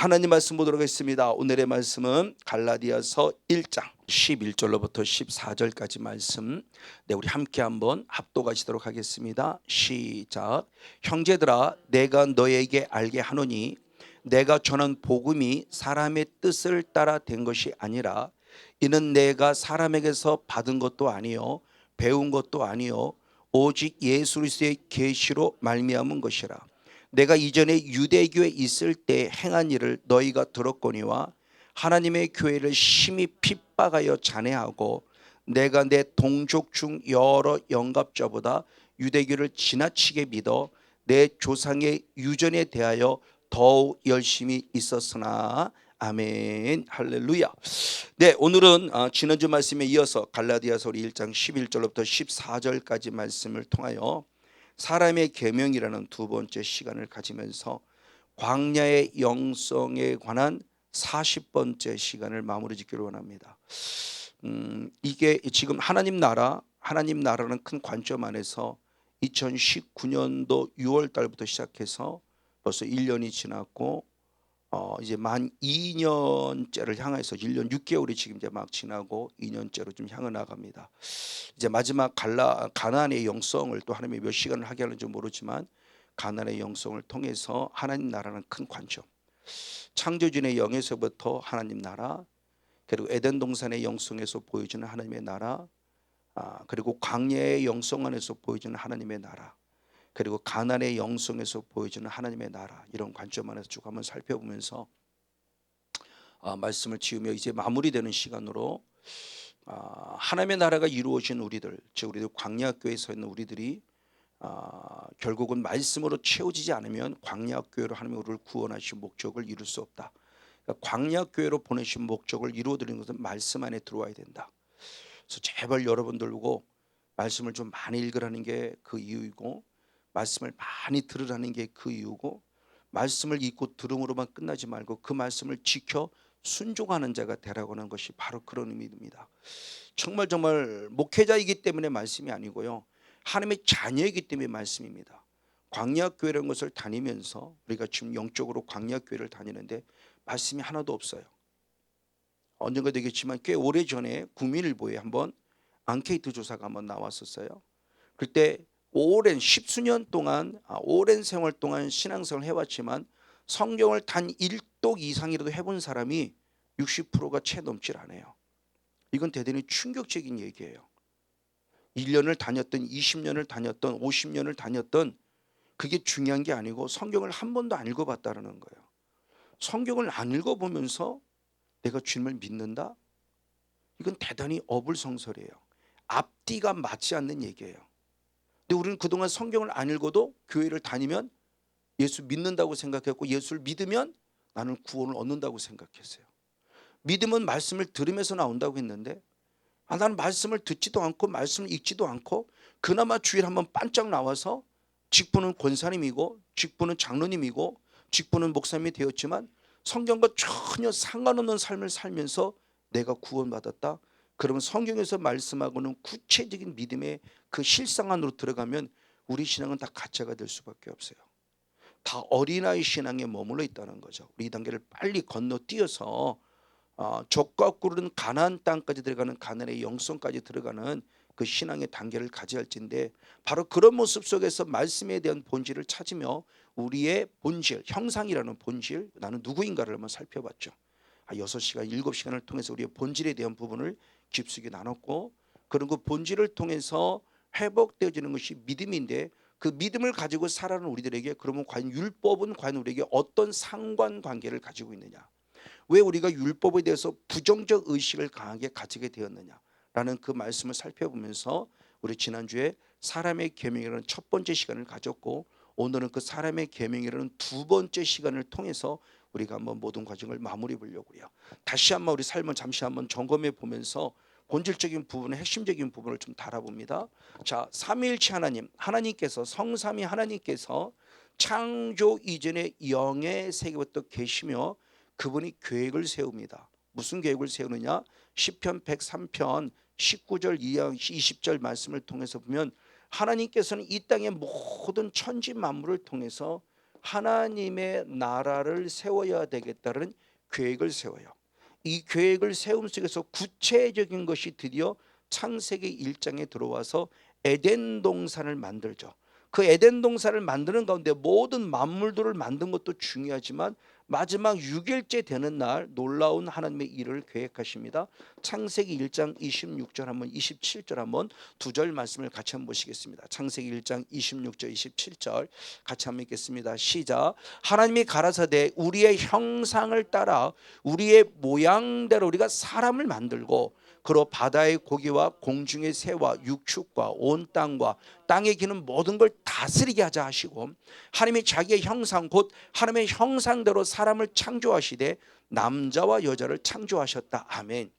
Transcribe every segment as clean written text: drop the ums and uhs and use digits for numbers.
하나님 말씀 보도록 하겠습니다. 오늘의 말씀은 갈라디아서 1장 11절로부터 14절까지 말씀. 우리 함께 한번 합독하시도록 하겠습니다. 시작. 형제들아, 내가 너에게 알게 하노니 내가 전한 복음이 사람의 뜻을 따라 된 것이 아니라 이는 내가 사람에게서 받은 것도 아니요 배운 것도 아니요 오직 예수 그리스도의 계시로 말미암은 것이라. 내가 이전에 유대교에 있을 때 행한 일을 너희가 들었거니와 하나님의 교회를 심히 핍박하여 잔해하고 내가 내 동족 중 여러 영갑자보다 유대교를 지나치게 믿어 내 조상의 유전에 대하여 더욱 열심히 있었으나. 아멘. 할렐루야. 오늘은 지난주 말씀에 이어서 갈라디아서 1장 11절부터 14절까지 말씀을 통하여 사람의 계명이라는 두 번째 시간을 가지면서 광야의 영성에 관한 40번째 시간을 마무리 짓기로 원합니다. 이게 지금 하나님 나라는 큰 관점 안에서 2019년도 6월 달부터 시작해서 벌써 1년이 지났고 이제 만 2년째를 향해서 1년 6개월이 지금 이제 막 지나고 2년째로 좀 향해 나갑니다. 이제 마지막 가나안의 영성을 또 하나님이 몇 시간을 하게 하는지 모르지만 가나안의 영성을 통해서 하나님 나라는 큰 관점, 창조주의 영에서부터 하나님 나라, 그리고 에덴 동산의 영성에서 보여주는 하나님의 나라, 그리고 광야의 영성 안에서 보여주는 하나님의 나라, 그리고 가나안의 영성에서 보여주는 하나님의 나라, 이런 관점 안에서 쭉 한번 살펴보면서 말씀을 지으며 이제 마무리되는 시간으로 하나님의 나라가 이루어진 우리들, 즉 우리들 광야교회에 서 있는 우리들이 결국은 말씀으로 채워지지 않으면 광야교회로 하나님이 우리를 구원하신 목적을 이룰 수 없다. 그러니까 광야교회로 보내신 목적을 이루어드리는 것은 말씀 안에 들어와야 된다. 그래서 제발 여러분들 보고 말씀을 좀 많이 읽으라는 게 그 이유이고, 말씀을 많이 들으라는 게 그 이유고, 말씀을 읽고 들음으로만 끝나지 말고 그 말씀을 지켜 순종하는 자가 되라고 하는 것이 바로 그런 의미입니다. 정말 목회자이기 때문에 말씀이 아니고요, 하나님의 자녀이기 때문에 말씀입니다. 광야교회라는 것을 다니면서 우리가 지금 영적으로 광야교회를 다니는데 말씀이 하나도 없어요. 언젠가 되겠지만 꽤 오래전에 국민일보에 한번 앙케이트 조사가 한번 나왔었어요. 그때 오랜 십수년 동안 오랜 생활 동안 신앙생활을 해왔지만 성경을 단 1독 이상이라도 해본 사람이 60%가 채 넘질 않아요. 이건 대단히 충격적인 얘기예요. 1년을 다녔던 20년을 다녔던 50년을 다녔던 그게 중요한 게 아니고 성경을 한 번도 안 읽어봤다는 거예요. 성경을 안 읽어보면서 내가 주님을 믿는다? 이건 대단히 어불성설이에요. 앞뒤가 맞지 않는 얘기예요. 근데 우리는 그동안 성경을 안 읽어도 교회를 다니면 예수 믿는다고 생각했고, 예수를 믿으면 나는 구원을 얻는다고 생각했어요. 믿음은 말씀을 들으면서 나온다고 했는데 나는 말씀을 듣지도 않고 말씀을 읽지도 않고 그나마 주일 한번 반짝 나와서 직분은 권사님이고 직분은 장로님이고 직분은 목사님이 되었지만 성경과 전혀 상관없는 삶을 살면서 내가 구원받았다? 그러면 성경에서 말씀하고는 구체적인 믿음의 그 실상 안으로 들어가면 우리 신앙은 다 가짜가 될 수밖에 없어요. 다 어린아이 신앙에 머물러 있다는 거죠. 우리 이 단계를 빨리 건너뛰어서 적과 꿀은 가나안 땅까지 들어가는 가나안의 영성까지 들어가는 그 신앙의 단계를 가져야 할진데, 바로 그런 모습 속에서 말씀에 대한 본질을 찾으며 우리의 본질, 형상이라는 본질, 나는 누구인가를 한번 살펴봤죠. 6시간, 7시간을 통해서 우리의 본질에 대한 부분을 깊숙이 나눴고, 그런 그 본질을 통해서 회복되어지는 것이 믿음인데, 그 믿음을 가지고 살아가는 우리들에게 그러면 과연 율법은 과연 우리에게 어떤 상관관계를 가지고 있느냐, 왜 우리가 율법에 대해서 부정적 의식을 강하게 가지게 되었느냐라는 그 말씀을 살펴보면서 우리 지난주에 사람의 계명이라는 첫 번째 시간을 가졌고, 오늘은 그 사람의 계명이라는 두 번째 시간을 통해서 우리가 한번 모든 과정을 마무리 보려고 해요. 다시 한번 우리 삶을 잠시 한번 점검해 보면서 본질적인 부분의 핵심적인 부분을 좀 다뤄봅니다. 자, 삼위일체 하나님께서 성삼위 하나님께서 창조 이전에 영의 세계부터 계시며 그분이 계획을 세웁니다. 무슨 계획을 세우느냐? 시편 103편 19절 이하 20절 말씀을 통해서 보면 하나님께서는 이 땅의 모든 천지 만물을 통해서 하나님의 나라를 세워야 되겠다는 계획을 세워요. 이 계획을 세움 속에서 구체적인 것이 드디어 창세기 1장에 들어와서 에덴 동산을 만들죠. 그 에덴 동산을 만드는 가운데 모든 만물들을 만든 것도 중요하지만 마지막 6일째 되는 날 놀라운 하나님의 일을 계획하십니다. 창세기 1장 26절 한번 27절 한번 두 절 말씀을 같이 한번 보시겠습니다. 창세기 1장 26절 27절 같이 한번 읽겠습니다. 시작. 하나님이 가라사대 우리의 형상을 따라 우리의 모양대로 우리가 사람을 만들고 그로 바다의 고기와 공중의 새와 육축과 온 땅과 땅에 기는 모든 걸 다스리게 하자 하시고 하나님이 자기의 형상 곧 하나님의 형상대로 사람을 창조하시되 남자와 여자를 창조하셨다. 아멘.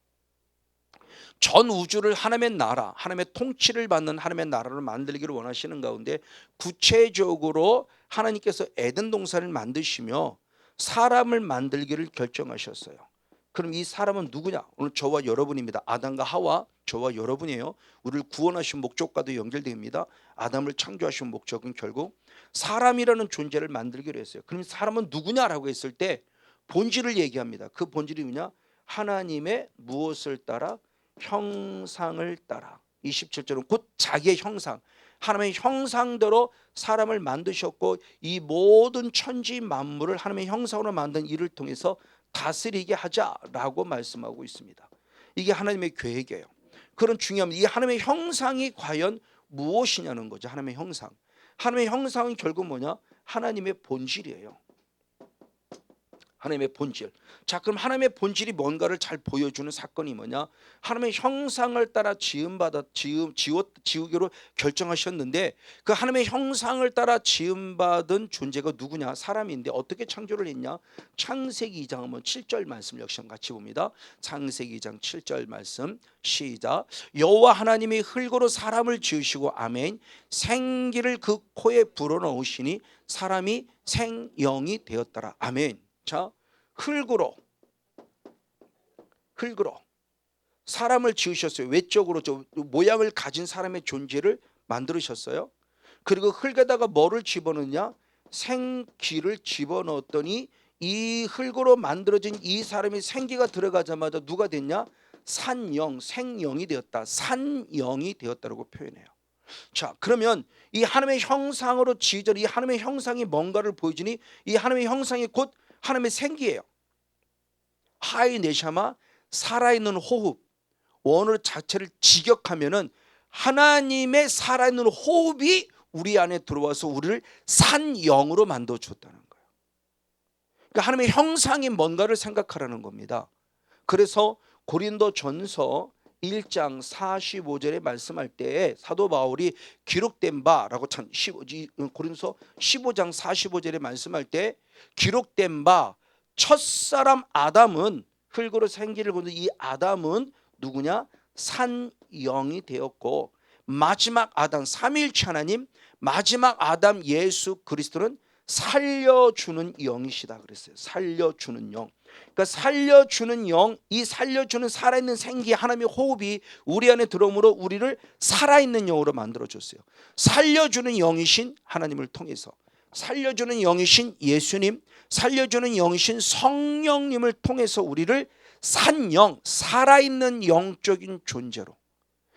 전 우주를 하나님의 나라, 하나님의 통치를 받는 하나님의 나라로 만들기를 원하시는 가운데 구체적으로 하나님께서 에덴 동산을 만드시며 사람을 만들기를 결정하셨어요. 그럼 이 사람은 누구냐? 오늘 저와 여러분입니다. 아담과 하와, 저와 여러분이에요. 우리를 구원하신 목적과도 연결됩니다. 아담을 창조하신 목적은 결국 사람이라는 존재를 만들기로 했어요. 그럼 사람은 누구냐라고 했을 때 본질을 얘기합니다. 그 본질이 뭐냐? 하나님의 무엇을 따라? 형상을 따라. 27절은 곧 자기의 형상, 하나님의 형상대로 사람을 만드셨고 이 모든 천지 만물을 하나님의 형상으로 만든 이를 통해서 다스리게 하자라고 말씀하고 있습니다. 이게 하나님의 계획이에요. 그런 중요한 이 하나님의 형상이 과연 무엇이냐는 거죠. 하나님의 형상. 하나님의 형상은 결국 뭐냐? 하나님의 본질이에요. 하나님의 본질. 자, 그럼 하나님의 본질이 뭔가를 잘 보여주는 사건이 뭐냐? 하나님의 형상을 따라 지우기로 결정하셨는데 그 하나님의 형상을 따라 지음받은 존재가 누구냐? 사람인데 어떻게 창조를 했냐? 창세기 2장 한번 7절 말씀 역시 같이 봅니다. 창세기 2장 7절 말씀 시작. 여호와 하나님이 흙으로 사람을 지으시고 아멘. 생기를 그 코에 불어넣으시니 사람이 생영이 되었더라. 아멘. 자, 흙으로 사람을 지으셨어요. 외적으로 저 모양을 가진 사람의 존재를 만들으셨어요. 그리고 흙에다가 뭐를 집어넣냐? 생기를 집어넣었더니 이 흙으로 만들어진 이 사람이 생기가 들어가자마자 누가 됐냐? 산영, 생영이 되었다. 산영이 되었다라고 표현해요. 자, 그러면 이 하나님의 형상으로 지어진 이 하나님의 형상이 뭔가를 보여주니 이 하나님의 형상이 곧 하나님의 생기예요. 하이 네샤마, 살아있는 호흡. 원어 자체를 직역하면은 하나님의 살아있는 호흡이 우리 안에 들어와서 우리를 산영으로 만들어 줬다는 거예요. 그러니까 하나님의 형상이 뭔가를 생각하라는 겁니다. 그래서 고린도전서 1장 45절에 말씀할 때 사도 바울이 기록된 바라고 고린도서 15장 45절에 말씀할 때 기록된 바 첫사람 아담은 흙으로 생기를 거둔 이 아담은 누구냐? 산영이 되었고 마지막 아담 삼위일체 하나님 마지막 아담 예수 그리스도는 살려주는 영이시다 그랬어요. 살려주는 영. 그러니까 살려주는 영, 이 살려주는 살아있는 생기 하나님의 호흡이 우리 안에 들어오므로 우리를 살아있는 영으로 만들어줬어요. 살려주는 영이신 하나님을 통해서 살려주는 영이신 예수님, 살려주는 영이신 성령님을 통해서 우리를 산영, 살아있는 영적인 존재로,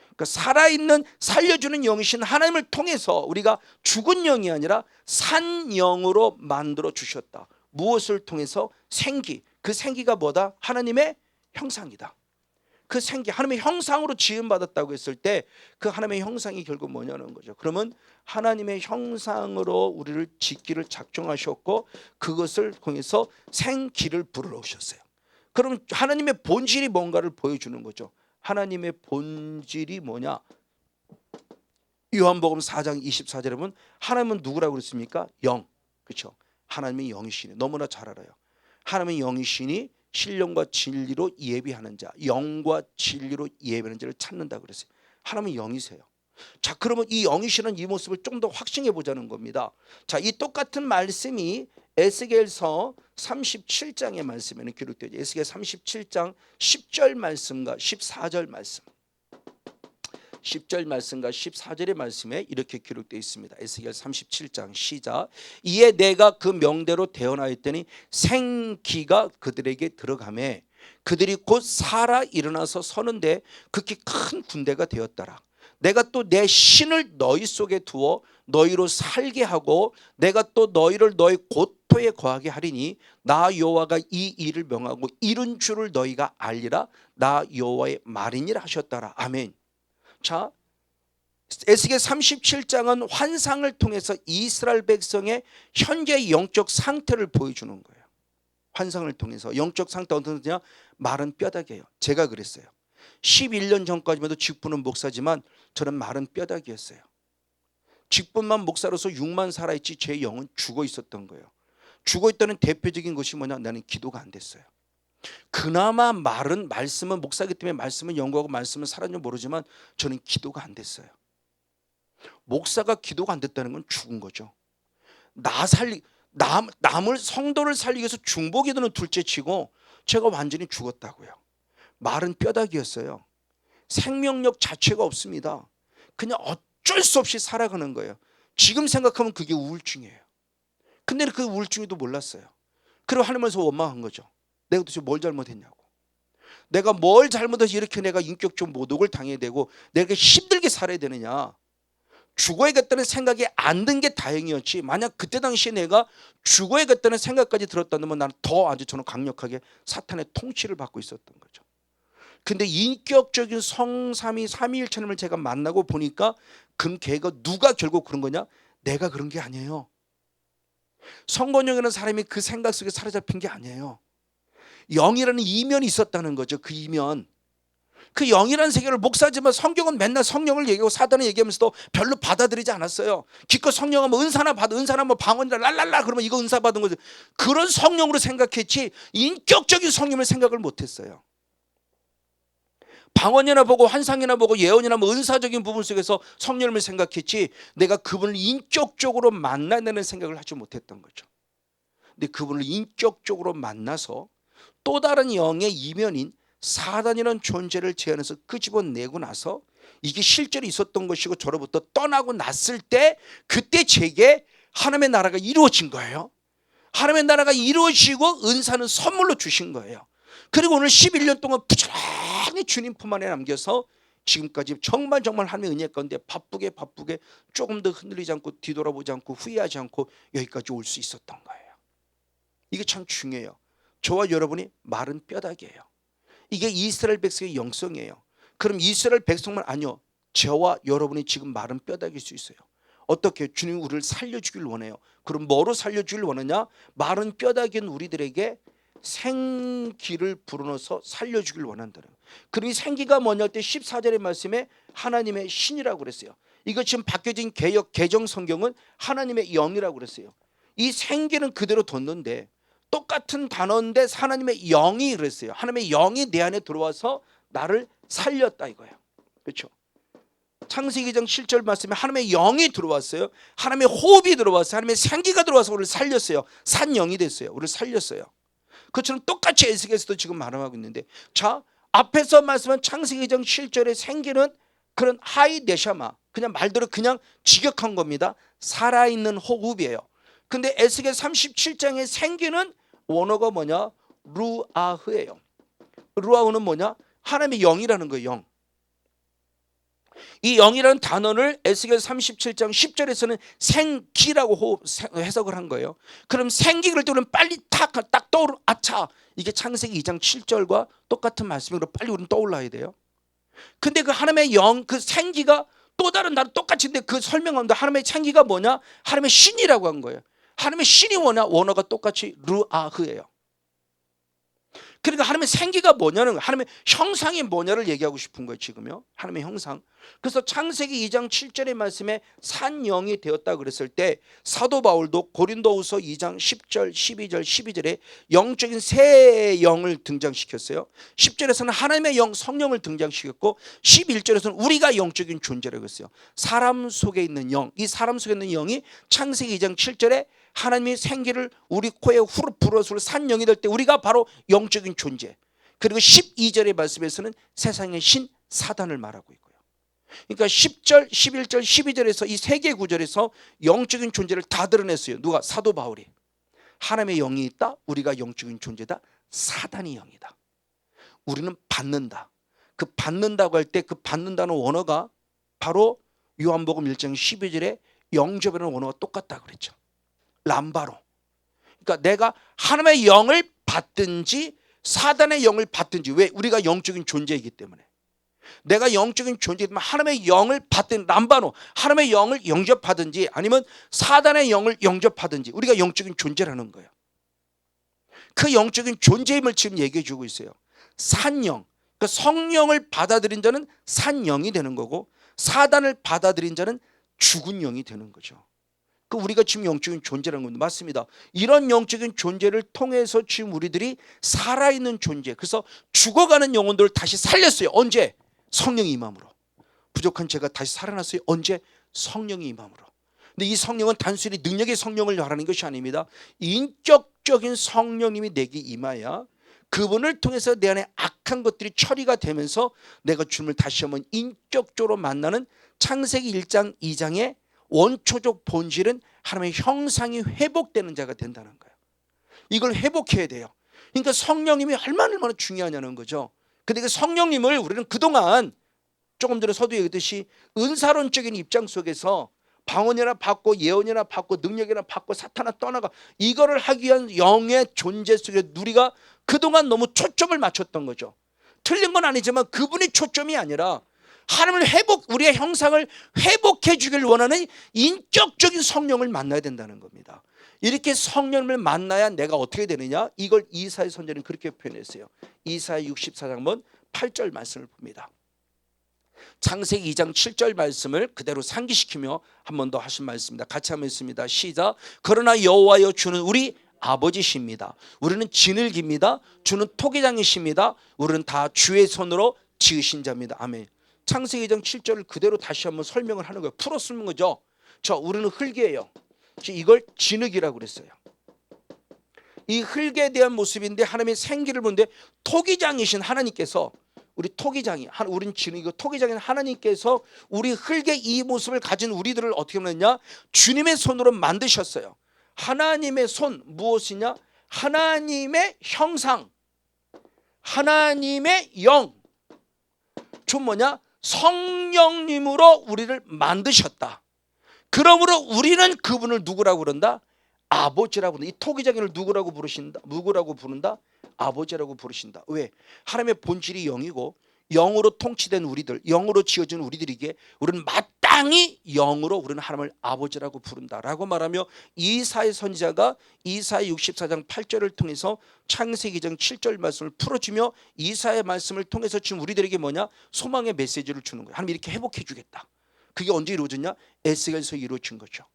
그러니까 살아있는 살려주는 영이신 하나님을 통해서 우리가 죽은 영이 아니라 산 영으로 만들어 주셨다. 무엇을 통해서? 생기. 그 생기가 뭐다? 하나님의 형상이다. 그 생기, 하나님의 형상으로 지음받았다고 했을 때 그 하나님의 형상이 결국 뭐냐는 거죠. 그러면 하나님의 형상으로 우리를 짓기를 작정하셨고 그것을 통해서 생기를 불어넣으셨어요. 그럼 하나님의 본질이 뭔가를 보여주는 거죠. 하나님의 본질이 뭐냐? 요한복음 4장 24절에 보면 하나님은 누구라고 그랬습니까? 영. 그렇죠? 하나님의 영이시니 너무나 잘 알아요. 하나님의 영이시니 신령과 진리로 예비하는 자, 영과 진리로 예비하는 자를 찾는다 그랬어요. 하나님은 영이세요. 자, 그러면 이 영이시는 이 모습을 좀 더 확증해 보자는 겁니다. 자, 이 똑같은 말씀이 에스겔서 37장의 말씀에는 기록되죠. 에스겔 37장 10절 말씀과 14절 말씀. 10절 말씀과 14절의 말씀에 이렇게 기록되어 있습니다. 에스겔 37장 시작. 이에 내가 그 명대로 대언하였더니 생기가 그들에게 들어가매 그들이 곧 살아 일어나서 서는데 극히 큰 군대가 되었더라. 내가 또 내 신을 너희 속에 두어 너희로 살게 하고 내가 또 너희를 너희 고토에 거하게 하리니 나 여호와가 이 일을 명하고 이룬 줄을 너희가 알리라. 나 여호와의 말이니라 하셨더라. 아멘. 자, 에스겔 37장은 환상을 통해서 이스라엘 백성의 현재 영적 상태를 보여주는 거예요. 환상을 통해서 영적 상태 어떤 거냐? 마른 뼈다귀예요. 제가 그랬어요. 11년 전까지만 해도 직분은 목사지만 저는 마른 뼈다귀였어요. 직분만 목사로서 6만 살아있지 제 영은 죽어 있었던 거예요. 죽어 있다는 대표적인 것이 뭐냐? 나는 기도가 안 됐어요. 그나마 말은 말씀은 목사기 때문에 말씀은 연구하고 말씀은 살았는지 모르지만 저는 기도가 안 됐어요. 목사가 기도가 안 됐다는 건 죽은 거죠. 남을 성도를 살리기 위해서 중보기도는 둘째치고 제가 완전히 죽었다고요. 마른 뼈다귀였어요. 생명력 자체가 없습니다. 그냥 어쩔 수 없이 살아가는 거예요. 지금 생각하면 그게 우울증이에요. 근데 그 우울증에도 몰랐어요. 그리고 하나님께서 원망한 거죠. 내가 도대체 뭘 잘못했냐고. 내가 뭘 잘못해서 이렇게 내가 인격적 모독을 당해야 되고 내가 힘들게 살아야 되느냐. 죽어야겠다는 생각이 안 든 게 다행이었지, 만약 그때 당시에 내가 죽어야겠다는 생각까지 들었다면 나는 더 아주 저는 강력하게 사탄의 통치를 받고 있었던 거죠. 근데 인격적인 성삼위 삼위일체님을 제가 만나고 보니까 걔가 누가 결국 그런 거냐? 내가 그런 게 아니에요. 성건영이라는 사람이 그 생각 속에 사로잡힌 게 아니에요. 영이라는 이면이 있었다는 거죠. 그 이면. 그 영이라는 세계를 목사지만 성경은 맨날 성령을 얘기하고 사단을 얘기하면서도 별로 받아들이지 않았어요. 기껏 성령하면 은사나 받아, 은사나 뭐 방언이라 랄랄라 그러면 이거 은사 받은 거죠. 그런 성령으로 생각했지 인격적인 성령을 생각을 못했어요. 방언이나 보고 환상이나 보고 예언이나 뭐 은사적인 부분 속에서 성령을 생각했지 내가 그분을 인격적으로 만나는 생각을 하지 못했던 거죠. 근데 그분을 인격적으로 만나서 또 다른 영의 이면인 사단이라는 존재를 제안해서 끄집어내고 나서 이게 실제로 있었던 것이고 저로부터 떠나고 났을 때 그때 제게 하나님의 나라가 이루어진 거예요. 하나님의 나라가 이루어지고 은사는 선물로 주신 거예요. 그리고 오늘 11년 동안 부지런히 주님 품 안에 남겨서 지금까지 정말 하나님의 은혜 가운데 바쁘게 조금 더 흔들리지 않고 뒤돌아보지 않고 후회하지 않고 여기까지 올 수 있었던 거예요. 이게 참 중요해요. 저와 여러분이 마른 뼈다귀예요. 이게 이스라엘 백성의 영성이에요. 그럼 이스라엘 백성만 아니요, 저와 여러분이 지금 마른 뼈다귀일 수 있어요. 어떻게? 주님이 우리를 살려주길 원해요. 그럼 뭐로 살려주길 원하냐? 마른 뼈다귀인 우리들에게 생기를 불어넣어서 살려주길 원한다는 거예요. 그럼 이 생기가 뭐냐 할 때 14절의 말씀에 하나님의 신이라고 그랬어요. 이거 지금 바뀌어진 개정 성경은 하나님의 영이라고 그랬어요. 이 생기는 그대로 뒀는데 똑같은 단어인데 하나님의 영이 그랬어요. 하나님의 영이 내 안에 들어와서 나를 살렸다 이거예요. 그렇죠? 창세기 2장 7절 말씀에 하나님의 영이 들어왔어요. 하나님의 호흡이 들어왔어요. 하나님의 생기가 들어와서 우리를 살렸어요. 산 영이 됐어요. 우리를 살렸어요. 그처럼 똑같이 에스겔에서도 지금 말하고 있는데, 자, 앞에서 말씀한 창세기 2장 7절의 생기는 그런 하이 네샤마, 그냥 말대로 그냥 직역한 겁니다. 살아있는 호흡이에요. 근데 에스겔 37장의 생기는 원어가 뭐냐? 루아흐예요. 루아흐는 뭐냐? 하나님의 영이라는 거예요. 영. 이 영이라는 단어를 에스겔 37장 10절에서는 생기라고 해석을 한 거예요. 그럼 생기를 때 우리는 빨리 딱 떠오르, 아차, 이게 창세기 2장 7절과 똑같은 말씀으로 빨리 우리는 떠올라야 돼요. 근데 그 하나님의 영, 그 생기가 또 다른 나로 똑같은데 그 설명하는데 하나님의 생기가 뭐냐? 하나님의 신이라고 한 거예요. 하나님의 신이 뭐냐? 원어가 똑같이 루아흐예요. 그러니까 하나님의 생기가 뭐냐는, 하나님의 형상이 뭐냐를 얘기하고 싶은 거예요 지금요. 하나님의 형상. 그래서 창세기 2장 7절의 말씀에 산 영이 되었다 그랬을 때 사도 바울도 고린도후서 2장 10절 12절 12절에 영적인 새 영을 등장시켰어요. 10절에서는 하나님의 영 성령을 등장시켰고 11절에서는 우리가 영적인 존재라고 했어요. 사람 속에 있는 영, 이 사람 속에 있는 영이 창세기 2장 7절에 하나님의 생기를 우리 코에 후루 불어서 산 영이 될 때 우리가 바로 영적인 존재. 그리고 12절의 말씀에서는 세상의 신 사단을 말하고 있고요. 그러니까 10절, 11절, 12절에서 이 세 개 구절에서 영적인 존재를 다 드러냈어요. 누가? 사도 바울이. 하나님의 영이 있다. 우리가 영적인 존재다. 사단이 영이다. 우리는 받는다. 그 받는다고 할 때 그 받는다는 원어가 바로 요한복음 1장 12절에 영접이라는 원어가 똑같다고 그랬죠. 람바로. 그러니까 내가 하나님의 영을 받든지 사단의 영을 받든지, 왜? 우리가 영적인 존재이기 때문에. 내가 영적인 존재이기 때문에 하나님의 영을 받든 람바로 하나님의 영을 영접하든지 아니면 사단의 영을 영접하든지 우리가 영적인 존재라는 거예요. 그 영적인 존재임을 지금 얘기해 주고 있어요. 산영, 그러니까 성령을 받아들인 자는 산영이 되는 거고 사단을 받아들인 자는 죽은 영이 되는 거죠. 그 우리가 지금 영적인 존재라는 겁니다. 맞습니다. 이런 영적인 존재를 통해서 지금 우리들이 살아있는 존재, 그래서 죽어가는 영혼들을 다시 살렸어요. 언제? 성령이 임함으로. 부족한 제가 다시 살아났어요. 언제? 성령이 임함으로. 근데 이 성령은 단순히 능력의 성령을 말하는 것이 아닙니다. 인격적인 성령님이 내게 임하여 그분을 통해서 내 안에 악한 것들이 처리가 되면서 내가 주님을 다시 한번 인격적으로 만나는 창세기 1장 2장의 원초적 본질은 하나님의 형상이 회복되는 자가 된다는 거예요. 이걸 회복해야 돼요. 그러니까 성령님이 얼마나 중요하냐는 거죠. 근데 그 성령님을 우리는 그동안 조금 전에 서두 얘기했듯이 은사론적인 입장 속에서 방언이나 받고 예언이나 받고 능력이나 받고 사탄아 떠나가 이거를 하기 위한 영의 존재 속에 우리가 그동안 너무 초점을 맞췄던 거죠. 틀린 건 아니지만 그분이 초점이 아니라 하나님을 우리의 형상을 회복해 주길 원하는 인격적인 성령을 만나야 된다는 겁니다. 이렇게 성령을 만나야 내가 어떻게 되느냐? 이걸 이사야 선지자는 그렇게 표현했어요. 이사야 64장 한번 8절 말씀을 봅니다. 창세기 2장 7절 말씀을 그대로 상기시키며 한 번 더 하신 말씀입니다. 같이 한번 읽습니다. 시작. 그러나 여호와여 주는 우리 아버지십니다. 우리는 진흙입니다. 주는 토기장이십니다. 우리는 다 주의 손으로 지으신 자입니다. 아멘. 창세기 2장 7절을 그대로 다시 한번 설명을 하는 거예요. 풀어 쓰는 거죠. 우리는 흙이에요. 이걸 진흙이라고 그랬어요. 이 흙에 대한 모습인데 하나님의 생기를 보는데 토기장이신 하나님께서 우리 토기장이 우린 진흙이고 토기장인 하나님께서 우리 흙의 이 모습을 가진 우리들을 어떻게 하느냐? 주님의 손으로 만드셨어요. 하나님의 손 무엇이냐? 하나님의 형상, 하나님의 영. 좀 뭐냐? 성령님으로 우리를 만드셨다. 그러므로 우리는 그분을 누구라고 그런다? 아버지라고 부른다. 이 토기장인을 누구라고 부른다? 아버지라고 부르신다. 왜? 하나님의 본질이 영이고 영으로 통치된 우리들, 영으로 지어진 우리들에게 우리는 마땅히 영으로 우리는 하나님을 아버지라고 부른다라고 말하며 이사야 선지자가 이사야 64장 8절을 통해서 창세기 2장 7절 말씀을 풀어주며 이사야 말씀을 통해서 지금 우리들에게 뭐냐? 소망의 메시지를 주는 거예요. 하나님 이렇게 회복해 주겠다. 그게 언제 이루어졌냐? 에스겔에서 이루어진 거죠.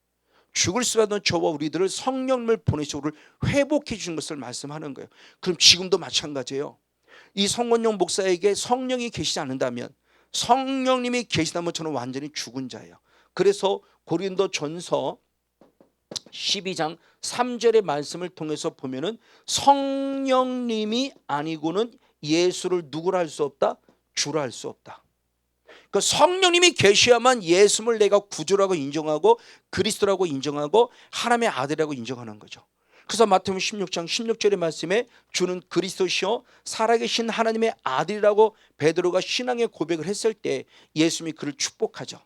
죽을 수라도 저와 우리들을 성령을 보내셔 우리를 회복해 주는 것을 말씀하는 거예요. 그럼 지금도 마찬가지예요. 이 성원용 목사에게 성령이 계시지 않는다면, 성령님이 계시다면 저는 완전히 죽은 자예요. 그래서 고린도 전서 12장 3절의 말씀을 통해서 보면은 성령님이 아니고는 예수를 누구라 할 수 없다? 주라 할 수 없다. 그 성령님이 계셔야만 예수를 내가 구주라고 인정하고 그리스도라고 인정하고 하나님의 아들이라고 인정하는 거죠. 그래서 마태복음 16장 16절의 말씀에 주는 그리스도시요 살아계신 하나님의 아들이라고 베드로가 신앙의 고백을 했을 때 예수님이 그를 축복하죠.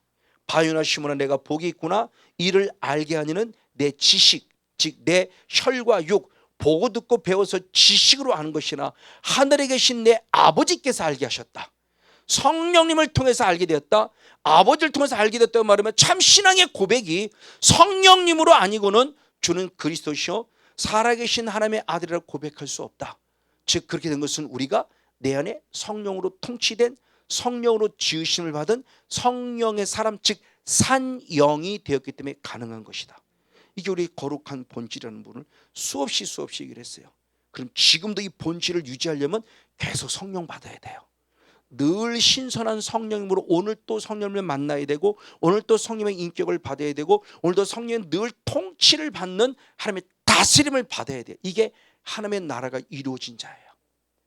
바요나 시몬아 내가 복이 있구나. 이를 알게 하니는 내 지식 즉 내 혈과 육 보고 듣고 배워서 지식으로 아는 것이나 하늘에 계신 내 아버지께서 알게 하셨다. 성령님을 통해서 알게 되었다. 아버지를 통해서 알게 되었다고 말하면 참 신앙의 고백이 성령님으로 아니고는 주는 그리스도시요 살아계신 하나님의 아들이라고 고백할 수 없다. 즉 그렇게 된 것은 우리가 내 안에 성령으로 통치된 성령으로 지으심을 받은 성령의 사람 즉 산영이 되었기 때문에 가능한 것이다. 이게 우리 거룩한 본질이라는 부분을 수없이 얘기를 했어요. 그럼 지금도 이 본질을 유지하려면 계속 성령 받아야 돼요. 늘 신선한 성령님으로 오늘 또 성령님을 만나야 되고 오늘 또 성령의 인격을 받아야 되고 오늘도 성령의 늘 통치를 받는 하나님의 다스림을 받아야 돼요. 이게 하나님의 나라가 이루어진 자예요.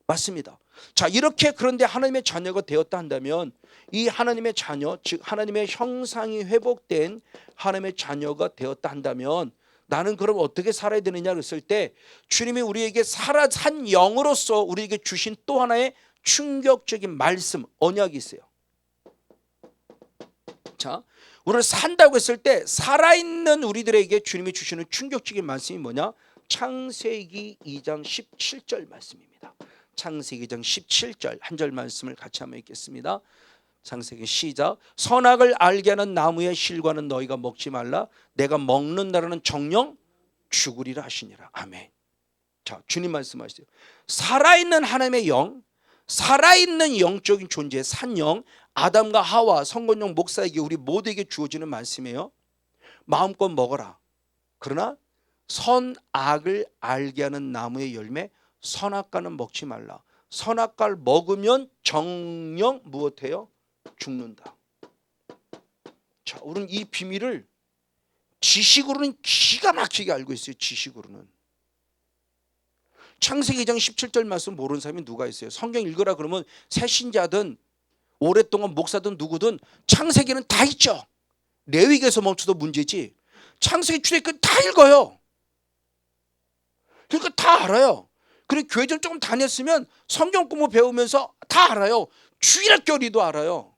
맞습니다. 자, 이렇게 그런데 하나님의 자녀가 되었다 한다면 이 하나님의 자녀, 즉 하나님의 형상이 회복된 하나님의 자녀가 되었다 한다면 나는 그럼 어떻게 살아야 되느냐 그랬을 때 주님이 우리에게 산 영으로서 우리에게 주신 또 하나의 충격적인 말씀, 언약이 있어요. 자, 우리를 산다고 했을 때 살아있는 우리들에게 주님이 주시는 충격적인 말씀이 뭐냐? 창세기 2장 17절 말씀입니다. 창세기 2장 17절 한 절 말씀을 같이 한번 읽겠습니다. 창세기 시작. 선악을 알게 하는 나무의 실과는 너희가 먹지 말라. 내가 먹는 날에는 정령 죽으리라 하시니라. 아멘. 자, 주님 말씀하시죠. 살아있는 하나님의 영, 살아있는 영적인 존재 산영, 아담과 하와 성건용 목사에게 우리 모두에게 주어지는 말씀이에요. 마음껏 먹어라. 그러나 선악을 알게 하는 나무의 열매 선악과는 먹지 말라. 선악과를 먹으면 정령 무엇해요? 죽는다. 자, 우리는 이 비밀을 지식으로는 기가 막히게 알고 있어요. 지식으로는. 창세기 2장 17절 말씀 모르는 사람이 누가 있어요? 성경 읽으라 그러면 새신자든 오랫동안 목사든 누구든 창세기는 다 있죠. 레위기에서 멈춰도 문제지 창세기 출애굽기 다 읽어요. 그러니까 다 알아요. 그리고 교회 좀 조금 다녔으면 성경 공부 배우면서 다 알아요. 주일학교리도 알아요.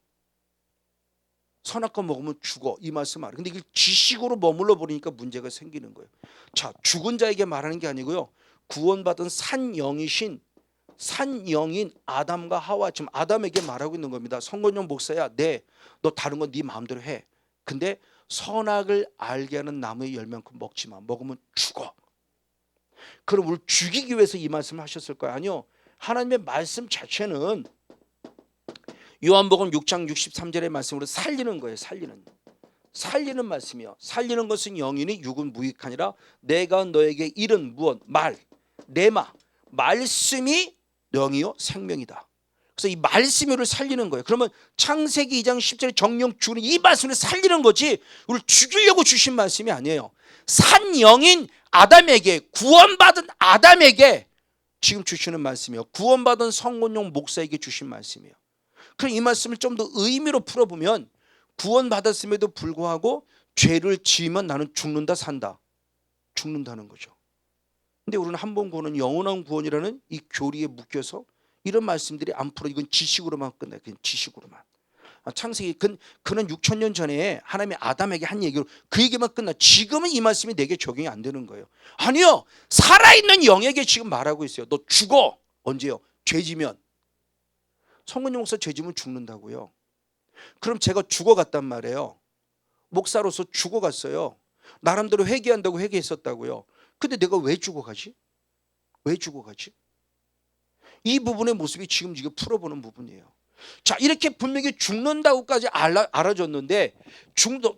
선악과 먹으면 죽어, 이 말씀 알아요. 근데 이걸 지식으로 머물러 버리니까 문제가 생기는 거예요. 자, 죽은 자에게 말하는 게 아니고요, 구원받은 산영이신 산영인 아담과 하와, 지금 아담에게 말하고 있는 겁니다. 성건용 목사야, 너 다른 건 네 마음대로 해. 근데 선악을 알게 하는 나무의 열매만큼 먹지 마. 먹으면 죽어. 그럼 우리를 죽이기 위해서 이 말씀을 하셨을 거예요? 아니요. 하나님의 말씀 자체는 요한복음 6장 63절의 말씀으로 살리는 거예요. 살리는 말씀이요. 살리는 것은 영이니 육은 무익하니라. 내가 너에게 이른 무엇? 말, 레마. 말씀이 영이요 생명이다. 그래서 이 말씀을 살리는 거예요. 그러면 창세기 2장 10절에 정령 죽는 이 말씀을 살리는 거지 우리를 죽이려고 주신 말씀이 아니에요. 산영인 아담에게, 구원받은 아담에게 지금 주시는 말씀이에요. 구원받은 성곤용 목사에게 주신 말씀이에요. 그럼 이 말씀을 좀 더 의미로 풀어보면 구원받았음에도 불구하고 죄를 지으면 나는 죽는다 산다. 죽는다는 거죠. 근데 우리는 한 번 구원은 영원한 구원이라는 이 교리에 묶여서 이런 말씀들이 안 풀어. 이건 지식으로만 끝나요. 그냥 지식으로만. 창세기 그는 6,000년 전에 하나님이 아담에게 한 얘기로 그 얘기만 끝나. 지금은 이 말씀이 내게 적용이 안 되는 거예요. 아니요. 살아있는 영에게 지금 말하고 있어요. 너 죽어. 언제요? 죄지면. 성근용 목사 죄지면 죽는다고요. 그럼 제가 죽어갔단 말이에요. 목사로서 죽어갔어요. 나름대로 회개한다고 회개했었다고요. 근데 내가 왜 죽어가지? 왜 죽어가지? 이 부분의 모습이 지금 풀어보는 부분이에요. 자, 이렇게 분명히 죽는다고까지 알아줬는데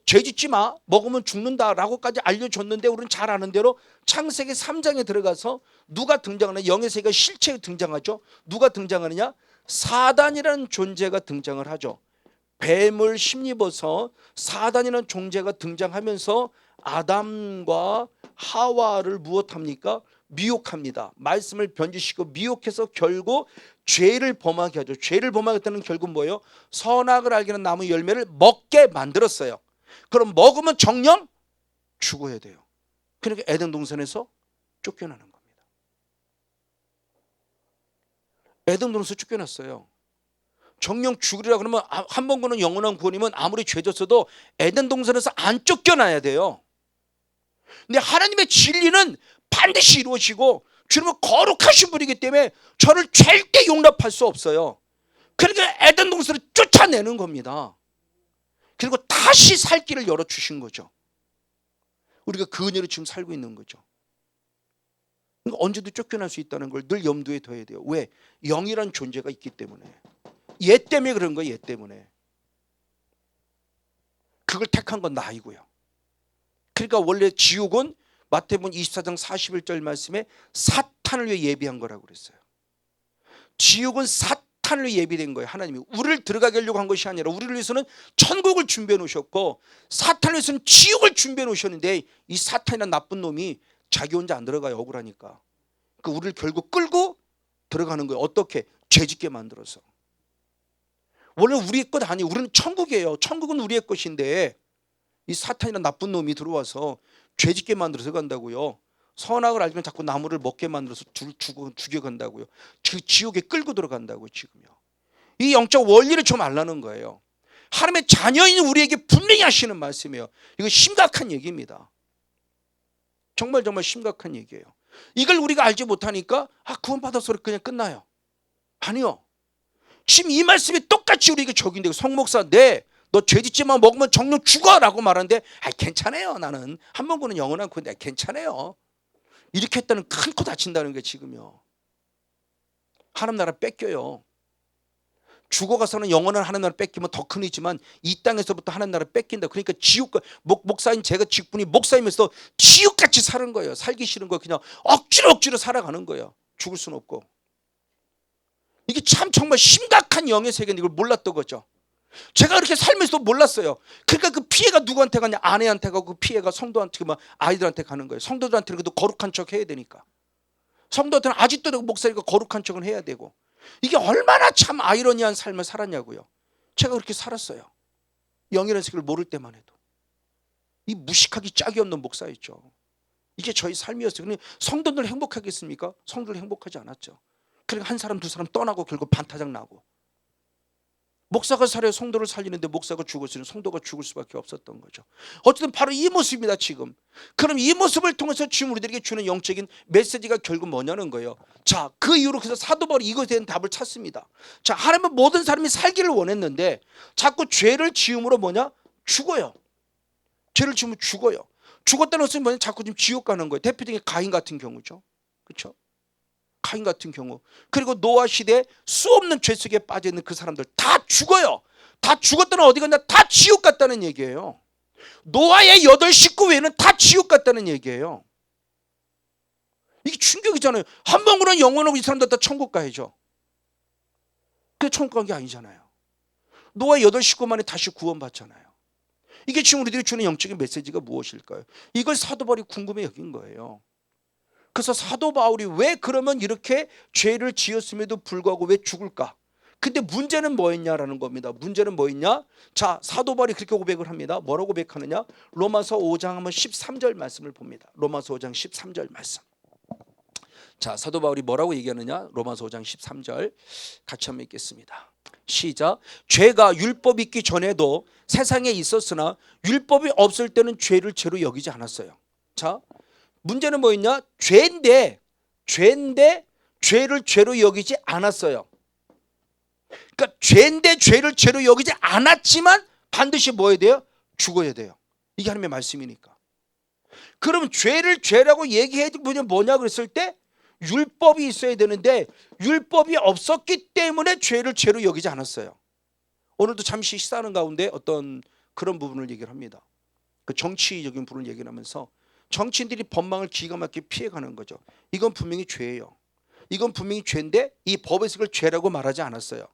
죄 짓지 마, 먹으면 죽는다라고까지 알려줬는데 우리는 잘 아는 대로 창세기 3장에 들어가서 누가 등장하냐? 영의 세계가 실체에 등장하죠. 누가 등장하느냐? 사단이라는 존재가 등장을 하죠. 뱀을 힘입어서 사단이라는 존재가 등장하면서 아담과 하와를 무엇합니까? 미혹합니다. 말씀을 변질시키고 미혹해서 결국 죄를 범하게 하죠. 죄를 범하게 했다는 결국 뭐예요? 선악을 알게 하는 나무 열매를 먹게 만들었어요. 그럼 먹으면 정령 죽어야 돼요. 그러니까 에덴 동산에서 쫓겨나는 겁니다. 에덴 동산에서 쫓겨났어요. 정령 죽으리라 그러면 한 번 구는 영원한 구원이면 아무리 죄 졌어도 에덴 동산에서 안 쫓겨나야 돼요. 근데 하나님의 진리는 반드시 이루어지고 주님은 거룩하신 분이기 때문에 저를 절대 용납할 수 없어요. 그러니까 에덴 동산을 쫓아내는 겁니다. 그리고 다시 살 길을 열어주신 거죠. 우리가 그 은혜로 지금 살고 있는 거죠. 그러니까 언제도 쫓겨날 수 있다는 걸 늘 염두에 둬야 돼요. 왜? 영이란 존재가 있기 때문에. 얘 때문에 그런 거예요. 얘 때문에. 그걸 택한 건 나이고요. 그러니까 원래 지옥은 마태복음 24장 41절 말씀에 사탄을 위해 예비한 거라고 그랬어요. 지옥은 사탄을 위해 예비된 거예요. 하나님이 우리를 들어가게 하려고 한 것이 아니라 우리를 위해서는 천국을 준비해 놓으셨고 사탄을 위해서는 지옥을 준비해 놓으셨는데 이 사탄이라는 나쁜 놈이 자기 혼자 안 들어가요. 억울하니까. 그 우리를 결국 끌고 들어가는 거예요. 어떻게? 죄짓게 만들어서. 원래 우리의 것 아니에요. 우리는 천국이에요. 천국은 우리의 것인데 이 사탄이나 나쁜 놈이 들어와서 죄짓게 만들어서 간다고요. 선악을 알면 자꾸 나무를 먹게 만들어서 죽여간다고요. 그 지옥에 끌고 들어간다고요. 지금요. 이 영적 원리를 좀 알라는 거예요. 하나님의 자녀인 우리에게 분명히 하시는 말씀이에요. 이거 심각한 얘기입니다. 정말 심각한 얘기예요. 이걸 우리가 알지 못하니까 구원받아서 그냥 끝나요. 아니요. 지금 이 말씀이 똑같이 우리에게 적용되고, 성목사 너 죄짓지만 먹으면 정령 죽어라고 말하는데 괜찮아요. 나는 한 번 구는 영원한 구원인데 괜찮아요. 이렇게 했다는 큰 코 다친다는 게 지금요. 하나님 나라 뺏겨요. 죽어가서는 영원한 하나님 나라 뺏기면 더 큰 이지만 이 땅에서부터 하나님 나라 뺏긴다. 그러니까 지옥, 목사인 제가 직분이 목사이면서 지옥같이 사는 거예요. 살기 싫은 거 그냥 억지로 살아가는 거예요. 죽을 수는 없고. 이게 참 정말 심각한 영의 세계인데 이걸 몰랐던 거죠. 제가 그렇게 살면서 몰랐어요. 그러니까 그 피해가 누구한테 가냐? 아내한테 가고, 그 피해가 성도한테, 아이들한테 가는 거예요. 성도들한테는 그래도 거룩한 척 해야 되니까. 성도들은 아직도 목사니까 거룩한 척은 해야 되고. 이게 얼마나 참 아이러니한 삶을 살았냐고요. 제가 그렇게 살았어요. 영이라는 세계를 모를 때만 해도. 이 무식하기 짝이 없는 목사였죠. 이게 저희 삶이었어요. 근데 성도들 행복하겠습니까? 성도들 행복하지 않았죠. 그러니까 한 사람 두 사람 떠나고 결국 반타작 나고. 목사가 살아야 성도를 살리는데 목사가 죽었으니 성도가 죽을 수밖에 없었던 거죠. 어쨌든 바로 이 모습입니다 지금. 그럼 이 모습을 통해서 지금 우리들에게 주는 영적인 메시지가 결국 뭐냐는 거예요. 자, 그 이후로 그래서 사도 바울이 이것에 대한 답을 찾습니다. 자, 하나님은 모든 사람이 살기를 원했는데 자꾸 죄를 지음으로 죽어요. 죄를 지으면 죽어요. 죽었다는 것은 자꾸 지금 지옥 가는 거예요. 대표적인 가인 같은 경우죠. 그렇죠? 가인 같은 경우. 그리고 노아 시대에 수없는 죄 속에 빠져있는 그 사람들 다 죽어요. 다 죽었다는 어디 갔냐? 다 지옥 갔다는 얘기예요. 노아의 8 식구 외에는 다 지옥 갔다는 얘기예요. 이게 충격이잖아요. 한 번으로는 영원하고 이 사람들 다 천국 가야죠. 그게 천국 간 게 아니잖아요. 노아의 8 식구만이 다시 구원받잖아요. 이게 지금 우리들이 주는 영적인 메시지가 무엇일까요? 이걸 사도 바울이 궁금해 여긴 거예요. 그래서 사도 바울이 왜 그러면 이렇게 죄를 지었음에도 불구하고 왜 죽을까? 근데 문제는 뭐였냐라는 겁니다. 문제는 뭐였냐? 자, 사도 바울이 그렇게 고백을 합니다. 뭐라고 고백하느냐? 로마서 5장 한번 13절 말씀을 봅니다. 로마서 5장 13절 말씀. 자, 사도 바울이 뭐라고 얘기하느냐? 로마서 5장 13절 같이 한번 읽겠습니다. 시작. 죄가 율법 있기 전에도 세상에 있었으나 율법이 없을 때는 죄를 죄로 여기지 않았어요. 자, 문제는 뭐였냐? 죄인데 죄를 죄로 여기지 않았어요. 그러니까 죄인데 죄를 죄로 여기지 않았지만 반드시 뭐 해야 돼요? 죽어야 돼요. 이게 하나님의 말씀이니까. 그러면 죄를 죄라고 얘기해야 될 분이 뭐냐 그랬을 때 율법이 있어야 되는데 율법이 없었기 때문에 죄를 죄로 여기지 않았어요. 오늘도 잠시 식사하는 가운데 어떤 그런 부분을 얘기를 합니다. 그 정치적인 부분을 얘기를 하면서 정치인들이 법망을 기가 막히게 피해가는 거죠. 이건 분명히 죄예요. 이건 분명히 죄인데 이 법에서 그걸 죄라고 말하지 않았어요.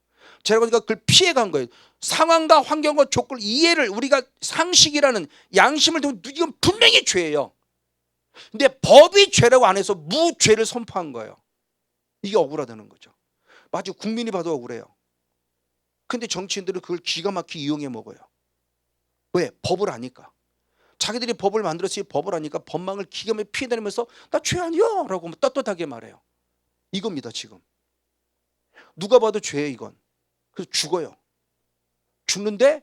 죄라고 하니까 그걸 피해간 거예요. 상황과 환경과 조건 이해를 우리가 상식이라는 양심을 두고 이건 분명히 죄예요. 근데 법이 죄라고 안 해서 무죄를 선포한 거예요. 이게 억울하다는 거죠. 마치 국민이 봐도 억울해요. 근데 정치인들은 그걸 기가 막히게 이용해 먹어요. 왜? 법을 아니까. 자기들이 법을 만들었으니 법을 하니까 법망을 기가 막히게 피해다니면서 나 죄 아니야 라고 떳떳하게 말해요. 이겁니다 지금. 누가 봐도 죄예요 이건. 그래서 죽어요. 죽는데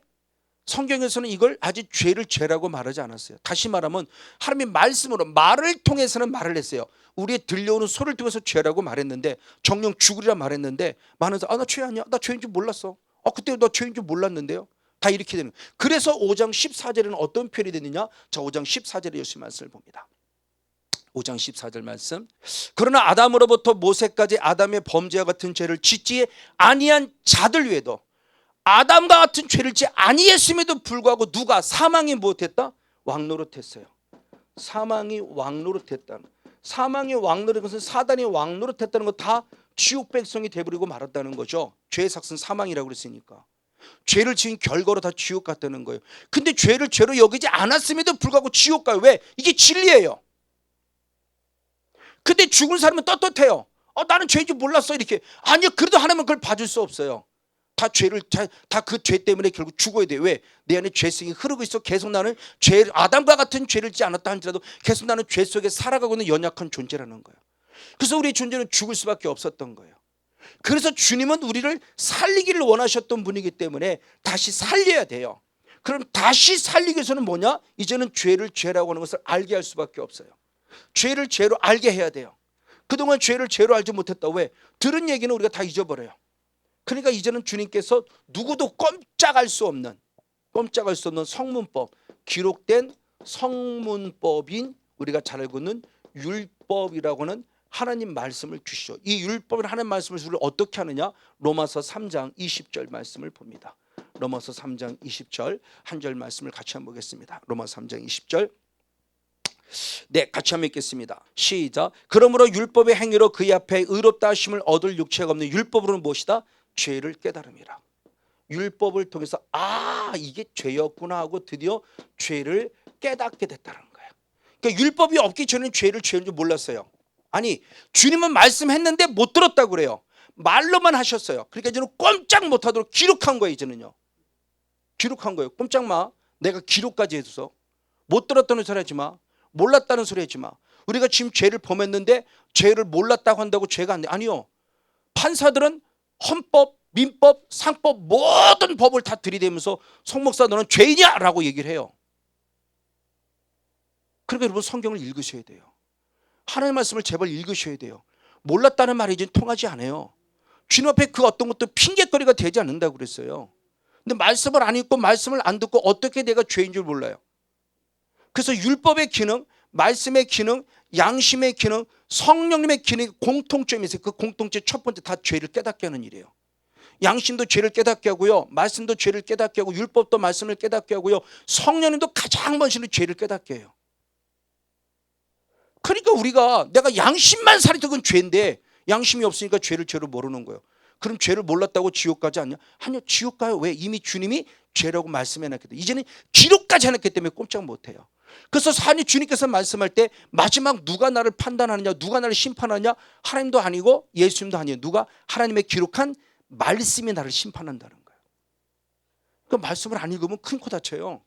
성경에서는 이걸 아직 죄를 죄라고 말하지 않았어요. 다시 말하면 하나님의 말씀으로 말을 통해서는 말을 했어요. 우리의 들려오는 소리를 통해서 죄라고 말했는데 정령 죽으리라 말했는데 많은 사람 나 죄 아니야. 나 죄인 줄 몰랐어. 그때 나 죄인 줄 몰랐는데요. 다 이렇게 되는 거예요. 그래서 5장 14절에는 어떤 표현이 되느냐? 자, 5장 14절에 예수님 말씀을 봅니다. 5장 14절 말씀. 그러나 아담으로부터 모세까지 아담의 범죄와 같은 죄를 짓지 아니한 자들 외에도 아담과 같은 죄를 짓지 아니했음에도 불구하고 누가 사망이 무엇했다? 왕노릇했어요. 사망이 왕노릇했다는. 사망이 왕노릇한 것은 사단이 왕노릇했다는 거 다 지옥 백성이 돼버리고 말았다는 거죠. 죄의 삭은 사망이라고 그랬으니까. 죄를 지은 결과로 다 지옥 갔다는 거예요. 근데 죄를 죄로 여기지 않았음에도 불구하고 지옥 가요. 왜? 이게 진리예요. 근데 죽은 사람은 떳떳해요. 나는 죄인 줄 몰랐어 이렇게. 아니요, 그래도 하나님은 그걸 봐줄 수 없어요. 다 그 죄 때문에 결국 죽어야 돼. 왜? 내 안에 죄성이 흐르고 있어. 계속 나는 아담과 같은 죄를 짓지 않았다 할지라도 계속 나는 죄 속에 살아가고 있는 연약한 존재라는 거예요. 그래서 우리의 존재는 죽을 수밖에 없었던 거예요. 그래서 주님은 우리를 살리기를 원하셨던 분이기 때문에 다시 살려야 돼요. 그럼 다시 살리기 위해서는 뭐냐? 이제는 죄를 죄라고 하는 것을 알게 할 수밖에 없어요. 죄를 죄로 알게 해야 돼요. 그동안 죄를 죄로 알지 못했다. 왜? 들은 얘기는 우리가 다 잊어버려요. 그러니까 이제는 주님께서 누구도 꼼짝할 수 없는 성문법, 기록된 성문법인 우리가 잘 알고 있는 율법이라고 하는 하나님 말씀을 주시죠. 이 율법은 하나님 말씀을 우리를 어떻게 하느냐? 로마서 3장 20절 말씀을 봅니다. 로마서 3장 20절 한 절 말씀을 같이 한번 보겠습니다. 로마서 3장 20절. 네, 같이 한번 읽겠습니다. 시작. 그러므로 율법의 행위로 그의 앞에 의롭다 하심을 얻을 육체가 없는 율법으로는 무엇이다? 죄를 깨달음이라. 율법을 통해서 이게 죄였구나 하고 드디어 죄를 깨닫게 됐다는 거예요. 그러니까 율법이 없기 전에는 죄인 줄 몰랐어요. 아니, 주님은 말씀했는데 못 들었다고 그래요. 말로만 하셨어요. 그러니까 이제는 꼼짝 못하도록 기록한 거예요. 이제는요, 기록한 거예요. 꼼짝 마. 내가 기록까지 해줘서. 못 들었다는 소리 하지 마. 몰랐다는 소리 하지 마. 우리가 지금 죄를 범했는데 죄를 몰랐다고 한다고 죄가 안 돼. 아니요, 판사들은 헌법, 민법, 상법 모든 법을 다 들이대면서 송 목사 너는 죄인이야 라고 얘기를 해요. 그러니까 여러분 성경을 읽으셔야 돼요. 하나님의 말씀을 제발 읽으셔야 돼요. 몰랐다는 말이 이제 통하지 않아요. 주님 앞에 그 어떤 것도 핑계거리가 되지 않는다고 그랬어요. 근데 말씀을 안 읽고 말씀을 안 듣고 어떻게 내가 죄인 줄 몰라요. 그래서 율법의 기능, 말씀의 기능, 양심의 기능, 성령님의 기능이 공통점이 있어요. 그 공통점 첫 번째 다 죄를 깨닫게 하는 일이에요. 양심도 죄를 깨닫게 하고요, 말씀도 죄를 깨닫게 하고, 율법도 말씀을 깨닫게 하고요, 성령님도 가장 먼저 죄를 깨닫게 해요. 그러니까 우리가 내가 양심만 살이 그건 죄인데 양심이 없으니까 죄를 죄로 모르는 거예요. 그럼 죄를 몰랐다고 지옥 가지 않냐? 아니요, 지옥 가요. 왜? 이미 주님이 죄라고 말씀해놨기 때문에. 이제는 기록까지 해놨기 때문에 꼼짝 못해요. 그래서 주님께서 말씀할 때 마지막 누가 나를 판단하느냐, 누가 나를 심판하느냐? 하나님도 아니고 예수님도 아니에요. 누가? 하나님의 기록한 말씀이 나를 심판한다는 거예요. 그 말씀을 안 읽으면 큰 코 다쳐요.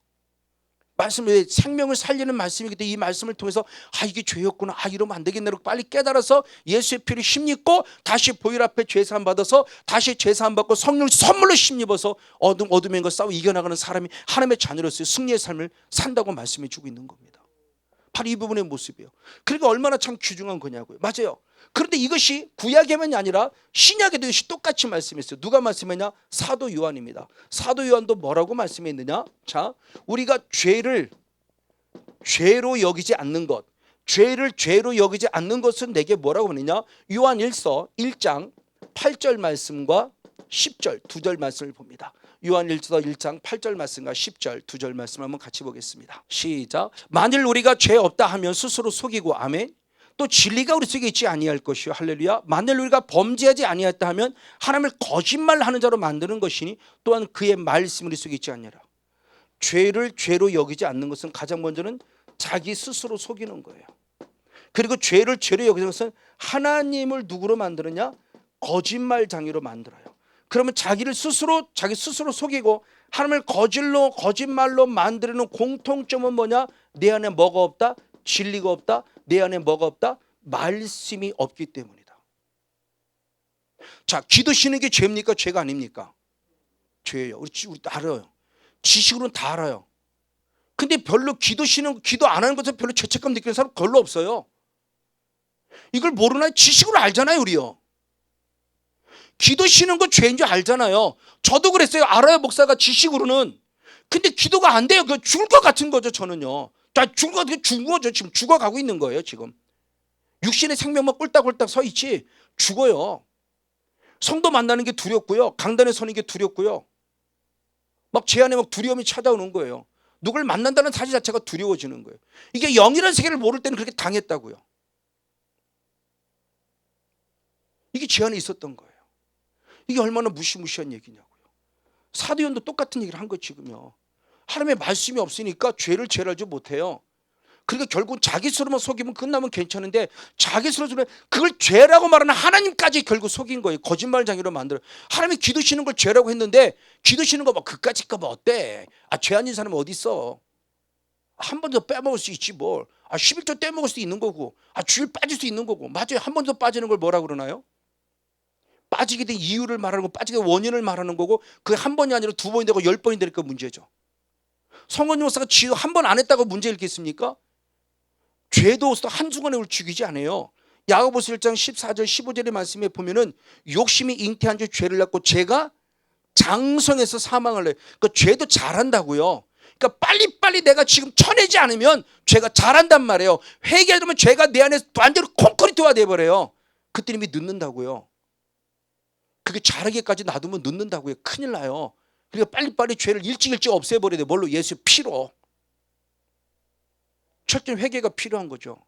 말씀이 생명을 살리는 말씀이기 때문에 이 말씀을 통해서 이게 죄였구나, 이러면 안 되겠네 라고 빨리 깨달아서 예수의 피를 힘입고 다시 보혈 앞에 죄사함 받아서 다시 죄사함 받고 성령을 선물로 힘입어서 어둠의 것 싸워 이겨나가는 사람이 하나님의 자녀로서의 승리의 삶을 산다고 말씀해 주고 있는 겁니다. 바로 이 부분의 모습이에요. 그러니까 얼마나 참 귀중한 거냐고요. 맞아요. 그런데 이것이 구약에만이 아니라 신약에도 이것이 똑같이 말씀했어요. 누가 말씀했냐? 사도 요한입니다. 사도 요한도 뭐라고 말씀했느냐? 자, 우리가 죄를 죄로 여기지 않는 것, 죄를 죄로 여기지 않는 것은 내게 뭐라고 하느냐? 요한 1서 1장 8절 말씀과 10절 두 절 말씀을 봅니다. 요한 1서 1장 8절 말씀과 10절 두 절 말씀 한번 같이 보겠습니다. 시작. 만일 우리가 죄 없다 하면 스스로 속이고, 아멘. 또 진리가 우리 속에 있지 아니할 것이요, 할렐루야. 만일 우리가 범죄하지 아니했다 하면 하나님을 거짓말하는 자로 만드는 것이니 또한 그의 말씀이 우리 속에 있지 않냐라. 죄를 죄로 여기지 않는 것은 가장 먼저는 자기 스스로 속이는 거예요. 그리고 죄를 죄로 여기는 것은 하나님을 누구로 만드느냐? 거짓말장애로 만들어요. 그러면 자기 스스로 속이고 하나님을 거짓말로 만드는 공통점은 뭐냐? 내 안에 뭐가 없다? 진리가 없다. 내 안에 뭐가 없다? 말씀이 없기 때문이다. 자, 기도 쉬는 게 죄입니까? 죄가 아닙니까? 죄예요. 우리 다 알아요. 지식으로는 다 알아요. 근데 별로 기도 안 하는 것에 별로 죄책감 느끼는 사람 별로 없어요. 이걸 모르나요? 지식으로 알잖아요, 우리요. 기도 쉬는 거 죄인 줄 알잖아요. 저도 그랬어요. 알아요, 목사가 지식으로는. 근데 기도가 안 돼요. 죽을 것 같은 거죠, 저는요. 죽은 거죠. 지금 죽어가고 있는 거예요, 지금. 육신의 생명만 꿀딱꿀딱 서 있지 죽어요. 성도 만나는 게 두렵고요. 강단에 서는 게 두렵고요. 막 제 안에 막 두려움이 찾아오는 거예요. 누굴 만난다는 사실 자체가 두려워지는 거예요. 이게 영이라는 세계를 모를 때는 그렇게 당했다고요. 이게 제 안에 있었던 거예요. 이게 얼마나 무시무시한 얘기냐고요. 사도요한도 똑같은 얘기를 한 거 지금요. 하나님의 말씀이 없으니까 죄를 알지 못해요. 그러니까 결국 자기 스스로만 속이면 끝나면 괜찮은데 자기 스스로 그걸 죄라고 말하는 하나님까지 결국 속인 거예요. 거짓말장애로 만들어. 하나님이 기도시는 걸 죄라고 했는데 기도시는 거 뭐 그까짓 거 뭐 어때? 죄 아닌 사람은 어디 있어? 한 번 더 빼먹을 수 있지 뭘. 11조 떼먹을 수도 있는 거고 주일 빠질 수 있는 거고. 맞아요. 한 번 더 빠지는 걸 뭐라 그러나요? 빠지게 된 이유를 말하는 거, 빠지게 된 원인을 말하는 거고 그게 한 번이 아니라 2번이 되고 10번이 되니까 문제죠. 성원 목사가 지도 한 번 안 했다고 문제를 있겠습니까? 죄도 한순간에 우리 죽이지 않아요. 야고보서 1장 14절 15절의 말씀에 보면은 욕심이 잉태한 주 죄를 낳고 죄가 장성해서 사망을 내. 그러니까 죄도 잘한다고요. 그러니까 빨리빨리 내가 지금 쳐내지 않으면 죄가 잘한단 말이에요. 회개하면 죄가 내 안에 완전히 콘크리트화 돼버려요. 그때 이미 늦는다고요. 그게 자라기까지 놔두면 늦는다고요. 큰일 나요. 그러니까 빨리빨리 죄를 일찍 없애버려야 돼. 뭘로? 예수의 피로. 철저히 회개가 필요한 거죠.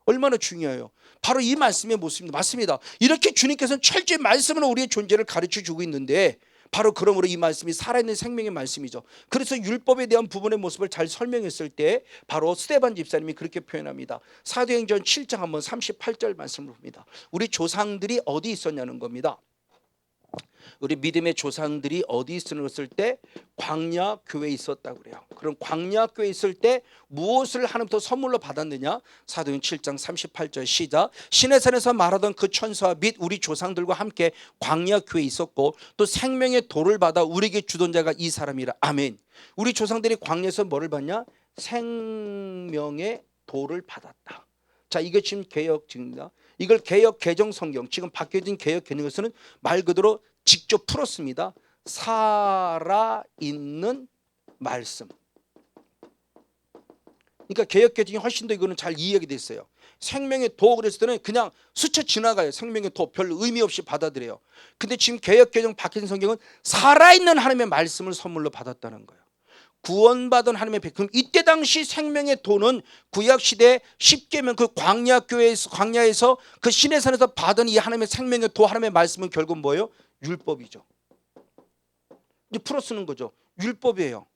얼마나 중요해요. 바로 이 말씀의 모습입니다. 맞습니다. 이렇게 주님께서는 철저히 말씀으로 우리의 존재를 가르쳐주고 있는데 바로 그러므로 이 말씀이 살아있는 생명의 말씀이죠. 그래서 율법에 대한 부분의 모습을 잘 설명했을 때 바로 스데반 집사님이 그렇게 표현합니다. 사도행전 7장 한번 38절 말씀을 봅니다. 우리 조상들이 어디 있었냐는 겁니다. 우리 믿음의 조상들이 어디 있었을 때 광야 교회에 있었다고 그래요. 그럼 광야 교회에 있을 때 무엇을 하나님부터 선물로 받았느냐? 사도행전 7장 38절 시작. 시내산에서 말하던 그 천사와 및 우리 조상들과 함께 광야 교회에 있었고 또 생명의 도를 받아 우리에게 주던 자가 이 사람이라. 아멘. 우리 조상들이 광야에서 뭐를 받냐? 생명의 도를 받았다. 자, 이게 지금 개혁입니다. 이걸 개혁 개정 성경, 지금 바뀌어진 개혁 개정에서는 말 그대로 직접 풀었습니다. 살아있는 말씀. 그러니까 개혁 개정이 훨씬 더 이거는 잘 이해가 됐어요. 생명의 도 그랬을 때는 그냥 스쳐 지나가요. 생명의 도 별 의미 없이 받아들여요. 근데 지금 개혁 개정 바뀐 성경은 살아있는 하나님의 말씀을 선물로 받았다는 거예요. 구원받은 하나님의 백성. 이때 당시 생명의 도는 구약시대 십계명 그 광야에서 그 시내산에서 받은 이 하나님의 생명의 도 하나님의 말씀은 결국 뭐예요? 율법이죠. 이제 풀어 쓰는 거죠. 율법이에요.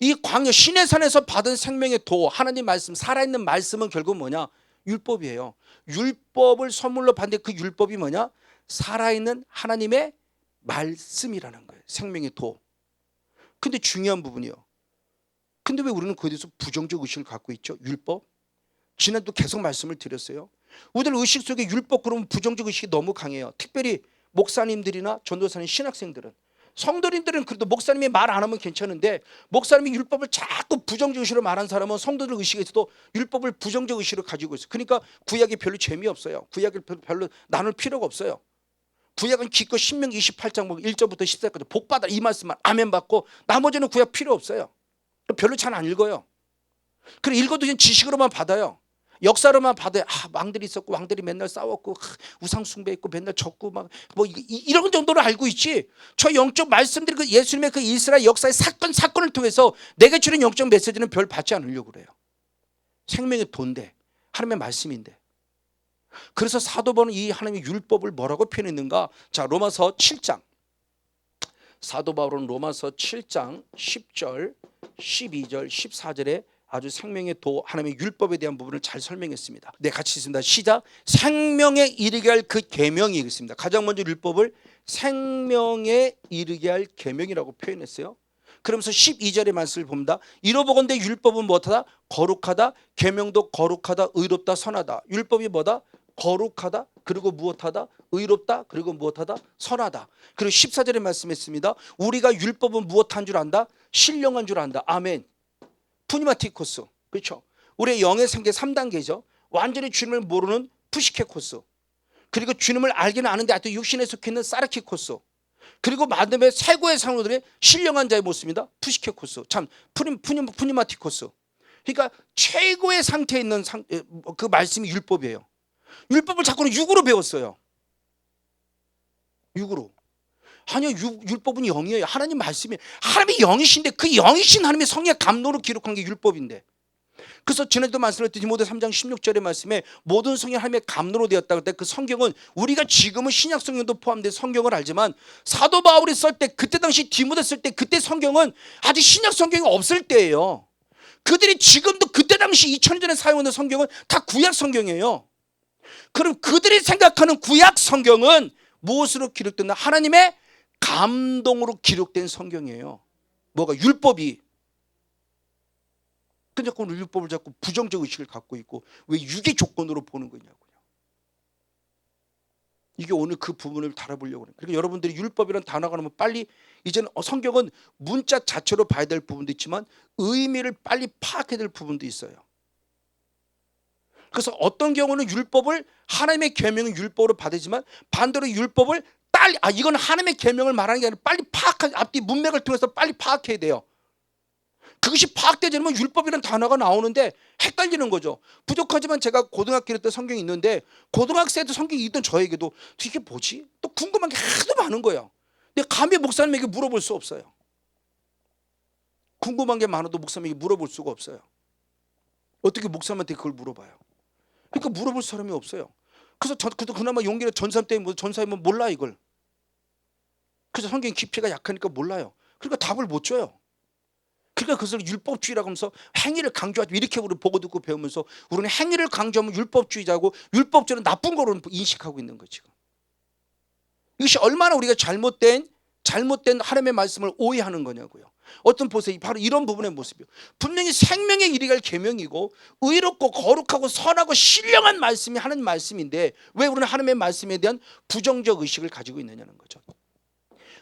이 광야 시내산에서 받은 생명의 도 하나님 말씀 살아있는 말씀은 결국 뭐냐? 율법이에요. 율법을 선물로 받는데 그 율법이 뭐냐? 살아있는 하나님의 말씀이라는 거예요. 생명의 도. 근데 중요한 부분이요. 근데 왜 우리는 그에 대해서 부정적 의식을 갖고 있죠? 율법. 지난도 계속 말씀을 드렸어요. 우리들 의식 속에 율법 그러면 부정적 의식이 너무 강해요. 특별히 목사님들이나 전도사님 신학생들은. 성도님들은 그래도 목사님이 말 안 하면 괜찮은데 목사님이 율법을 자꾸 부정적 의식으로 말한 사람은 성도들 의식에서도 율법을 부정적 의식으로 가지고 있어요. 그러니까 구약이 별로 재미없어요. 구약을 별로 나눌 필요가 없어요. 구약은 기껏 신명기 28장 1절부터 14절까지 복받아 이 말씀만 아멘 받고 나머지는 구약 필요 없어요. 별로 잘 안 읽어요. 그래 읽어도 그냥 지식으로만 받아요. 역사로만 받아요. 왕들이 있었고 왕들이 맨날 싸웠고 우상 숭배했고 맨날 졌고 막 뭐 이런 정도로 알고 있지. 저 영적 말씀들이 그 예수님의 그 이스라엘 역사의 사건을 통해서 내가 주는 영적 메시지는 별 받지 않으려고 그래요. 생명의 도인데 하나님의 말씀인데. 그래서 사도 바울은 이 하나님의 율법을 뭐라고 표현했는가? 자, 로마서 7장. 사도 바울은 로마서 7장 10절, 12절, 14절에 아주 생명의 도 하나님의 율법에 대한 부분을 잘 설명했습니다. 네, 같이 있습니다. 시작. 생명에 이르게 할 그 계명이 있습니다. 가장 먼저 율법을 생명에 이르게 할 계명이라고 표현했어요. 그러면서 12절의 말씀을 봅니다. 이로보건대 율법은 무엇하다? 거룩하다. 계명도 거룩하다. 의롭다. 선하다. 율법이 뭐다? 거룩하다. 그리고 무엇하다? 의롭다. 그리고 무엇하다? 선하다. 그리고 14절에 말씀했습니다. 우리가 율법은 무엇한 줄 안다? 신령한 줄 안다. 아멘. 푸니마티코스. 그렇죠. 우리의 영의 생계 3단계죠. 완전히 주님을 모르는 푸시케코스. 그리고 주님을 알기는 아는데 아직도 육신에 속해 있는 사르키코스. 그리고 마음의 최고의 상호들의 신령한 자의 모습입니다. 푸시케코스. 참 푸니마티코스. 그러니까 최고의 상태에 있는 그 말씀이 율법이에요. 율법을 자꾸는 육으로 배웠어요. 육으로. 아니요, 율법은 영이에요. 하나님 말씀이 하나님이 영이신데 그 영이신 하나님의 성의 감로로 기록한 게 율법인데. 그래서 지난주도 말씀드렸던 디모데 3장 16절의 말씀에 모든 성이 하나님의 감로로 되었다고 할 때 그 성경은 우리가 지금은 신약 성경도 포함된 성경을 알지만 사도 바울이 쓸 때 그때 당시 디모데 쓸 때 그때 성경은 아직 신약 성경이 없을 때예요. 그들이 지금도 그때 당시 2000년 전에 사용하는 성경은 다 구약 성경이에요. 그럼 그들이 생각하는 구약 성경은 무엇으로 기록됐나? 하나님의 감동으로 기록된 성경이에요. 뭐가? 율법이. 근데 자꾸 율법을 자꾸 부정적 의식을 갖고 있고 왜 육의 조건으로 보는 거냐고요. 이게 오늘 그 부분을 다뤄보려고 해요. 그러니까 여러분들이 율법이라는 단어가 나오면 빨리 이제는 성경은 문자 자체로 봐야 될 부분도 있지만 의미를 빨리 파악해야 될 부분도 있어요. 그래서 어떤 경우는 율법을 하나님의 계명은 율법으로 받으지만 반대로 율법을 빨리 이건 하나님의 계명을 말하는 게 아니라 빨리 파악한 앞뒤 문맥을 통해서 빨리 파악해야 돼요. 그것이 파악되지 않으면 율법이라는 단어가 나오는데 헷갈리는 거죠. 부족하지만 제가 고등학교 때 성경이 있는데 고등학생 때 성경이 있던 저에게도 이게 뭐지? 또 궁금한 게 하도 많은 거예요. 근데 감히 목사님에게 물어볼 수 없어요. 궁금한 게 많아도 목사님에게 물어볼 수가 없어요. 어떻게 목사님한테 그걸 물어봐요? 그러니까 물어볼 사람이 없어요. 그래서 그나마 용기를 전사 때문에 전사하면 몰라 이걸. 그래서 성경 깊이가 약하니까 몰라요. 그러니까 답을 못 줘요. 그러니까 그것을 율법주의라고 하면서 행위를 강조하지 이렇게 우리 보고 듣고 배우면서 우리는 행위를 강조하면 율법주의자고 율법주의는 나쁜 거로 인식하고 있는 거죠. 이것이 얼마나 우리가 잘못된 하나님의 말씀을 오해하는 거냐고요. 어떤 보세요. 바로 이런 부분의 모습이요. 분명히 생명의 이르갈 계명이고 의롭고 거룩하고 선하고 신령한 말씀이 하나님 말씀인데 왜 우리는 하나님의 말씀에 대한 부정적 의식을 가지고 있느냐는 거죠.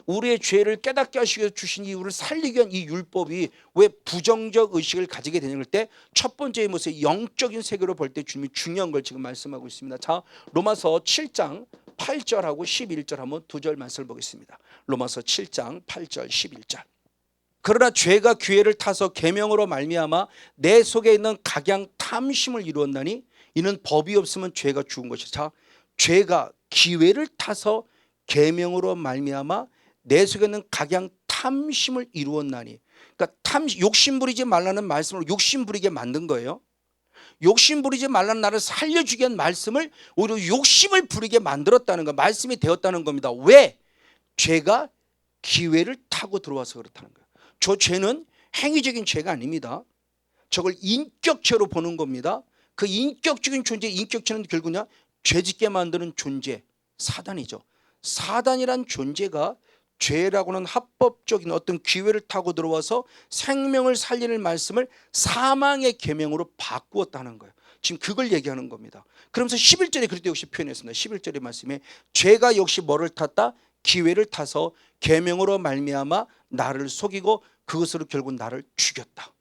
우리의 죄를 깨닫게 하시기 위해서 주신 이유를 살리기 위한 이 율법이 왜 부정적 의식을 가지게 되는 때 첫 번째 모습 영적인 세계로 볼 때 주님이 중요한 걸 지금 말씀하고 있습니다. 자, 로마서 7장 8절하고 11절 한번 두 절 말씀을 보겠습니다. 로마서 7장 8절 11절. 그러나 죄가 기회를 타서 계명으로 말미암아 내 속에 있는 각양 탐심을 이루었나니 이는 법이 없으면 죄가 죽은 것이다. 자, 죄가 기회를 타서 계명으로 말미암아 내 속에 있는 각양 탐심을 이루었나니, 그러니까 욕심 부리지 말라는 말씀을 욕심 부리게 만든 거예요. 욕심 부리지 말라는 나를 살려주기 위한 말씀을 오히려 욕심을 부리게 만들었다는 거, 말씀이 되었다는 겁니다. 왜? 죄가 기회를 타고 들어와서 그렇다는 거예요. 저 죄는 행위적인 죄가 아닙니다. 저걸 인격죄로 보는 겁니다. 그 인격적인 존재, 인격죄는 결국은 죄짓게 만드는 존재, 사단이죠. 사단이란 존재가 죄라고는 합법적인 어떤 기회를 타고 들어와서 생명을 살리는 말씀을 사망의 계명으로 바꾸었다는 거예요. 지금 그걸 얘기하는 겁니다. 그러면서 11절에 그럴 때 역시 표현했습니다. 11절의 말씀에 죄가 역시 뭐를 탔다? 기회를 타서 계명으로 말미암아 나를 속이고 그것으로 결국 나를 죽였다.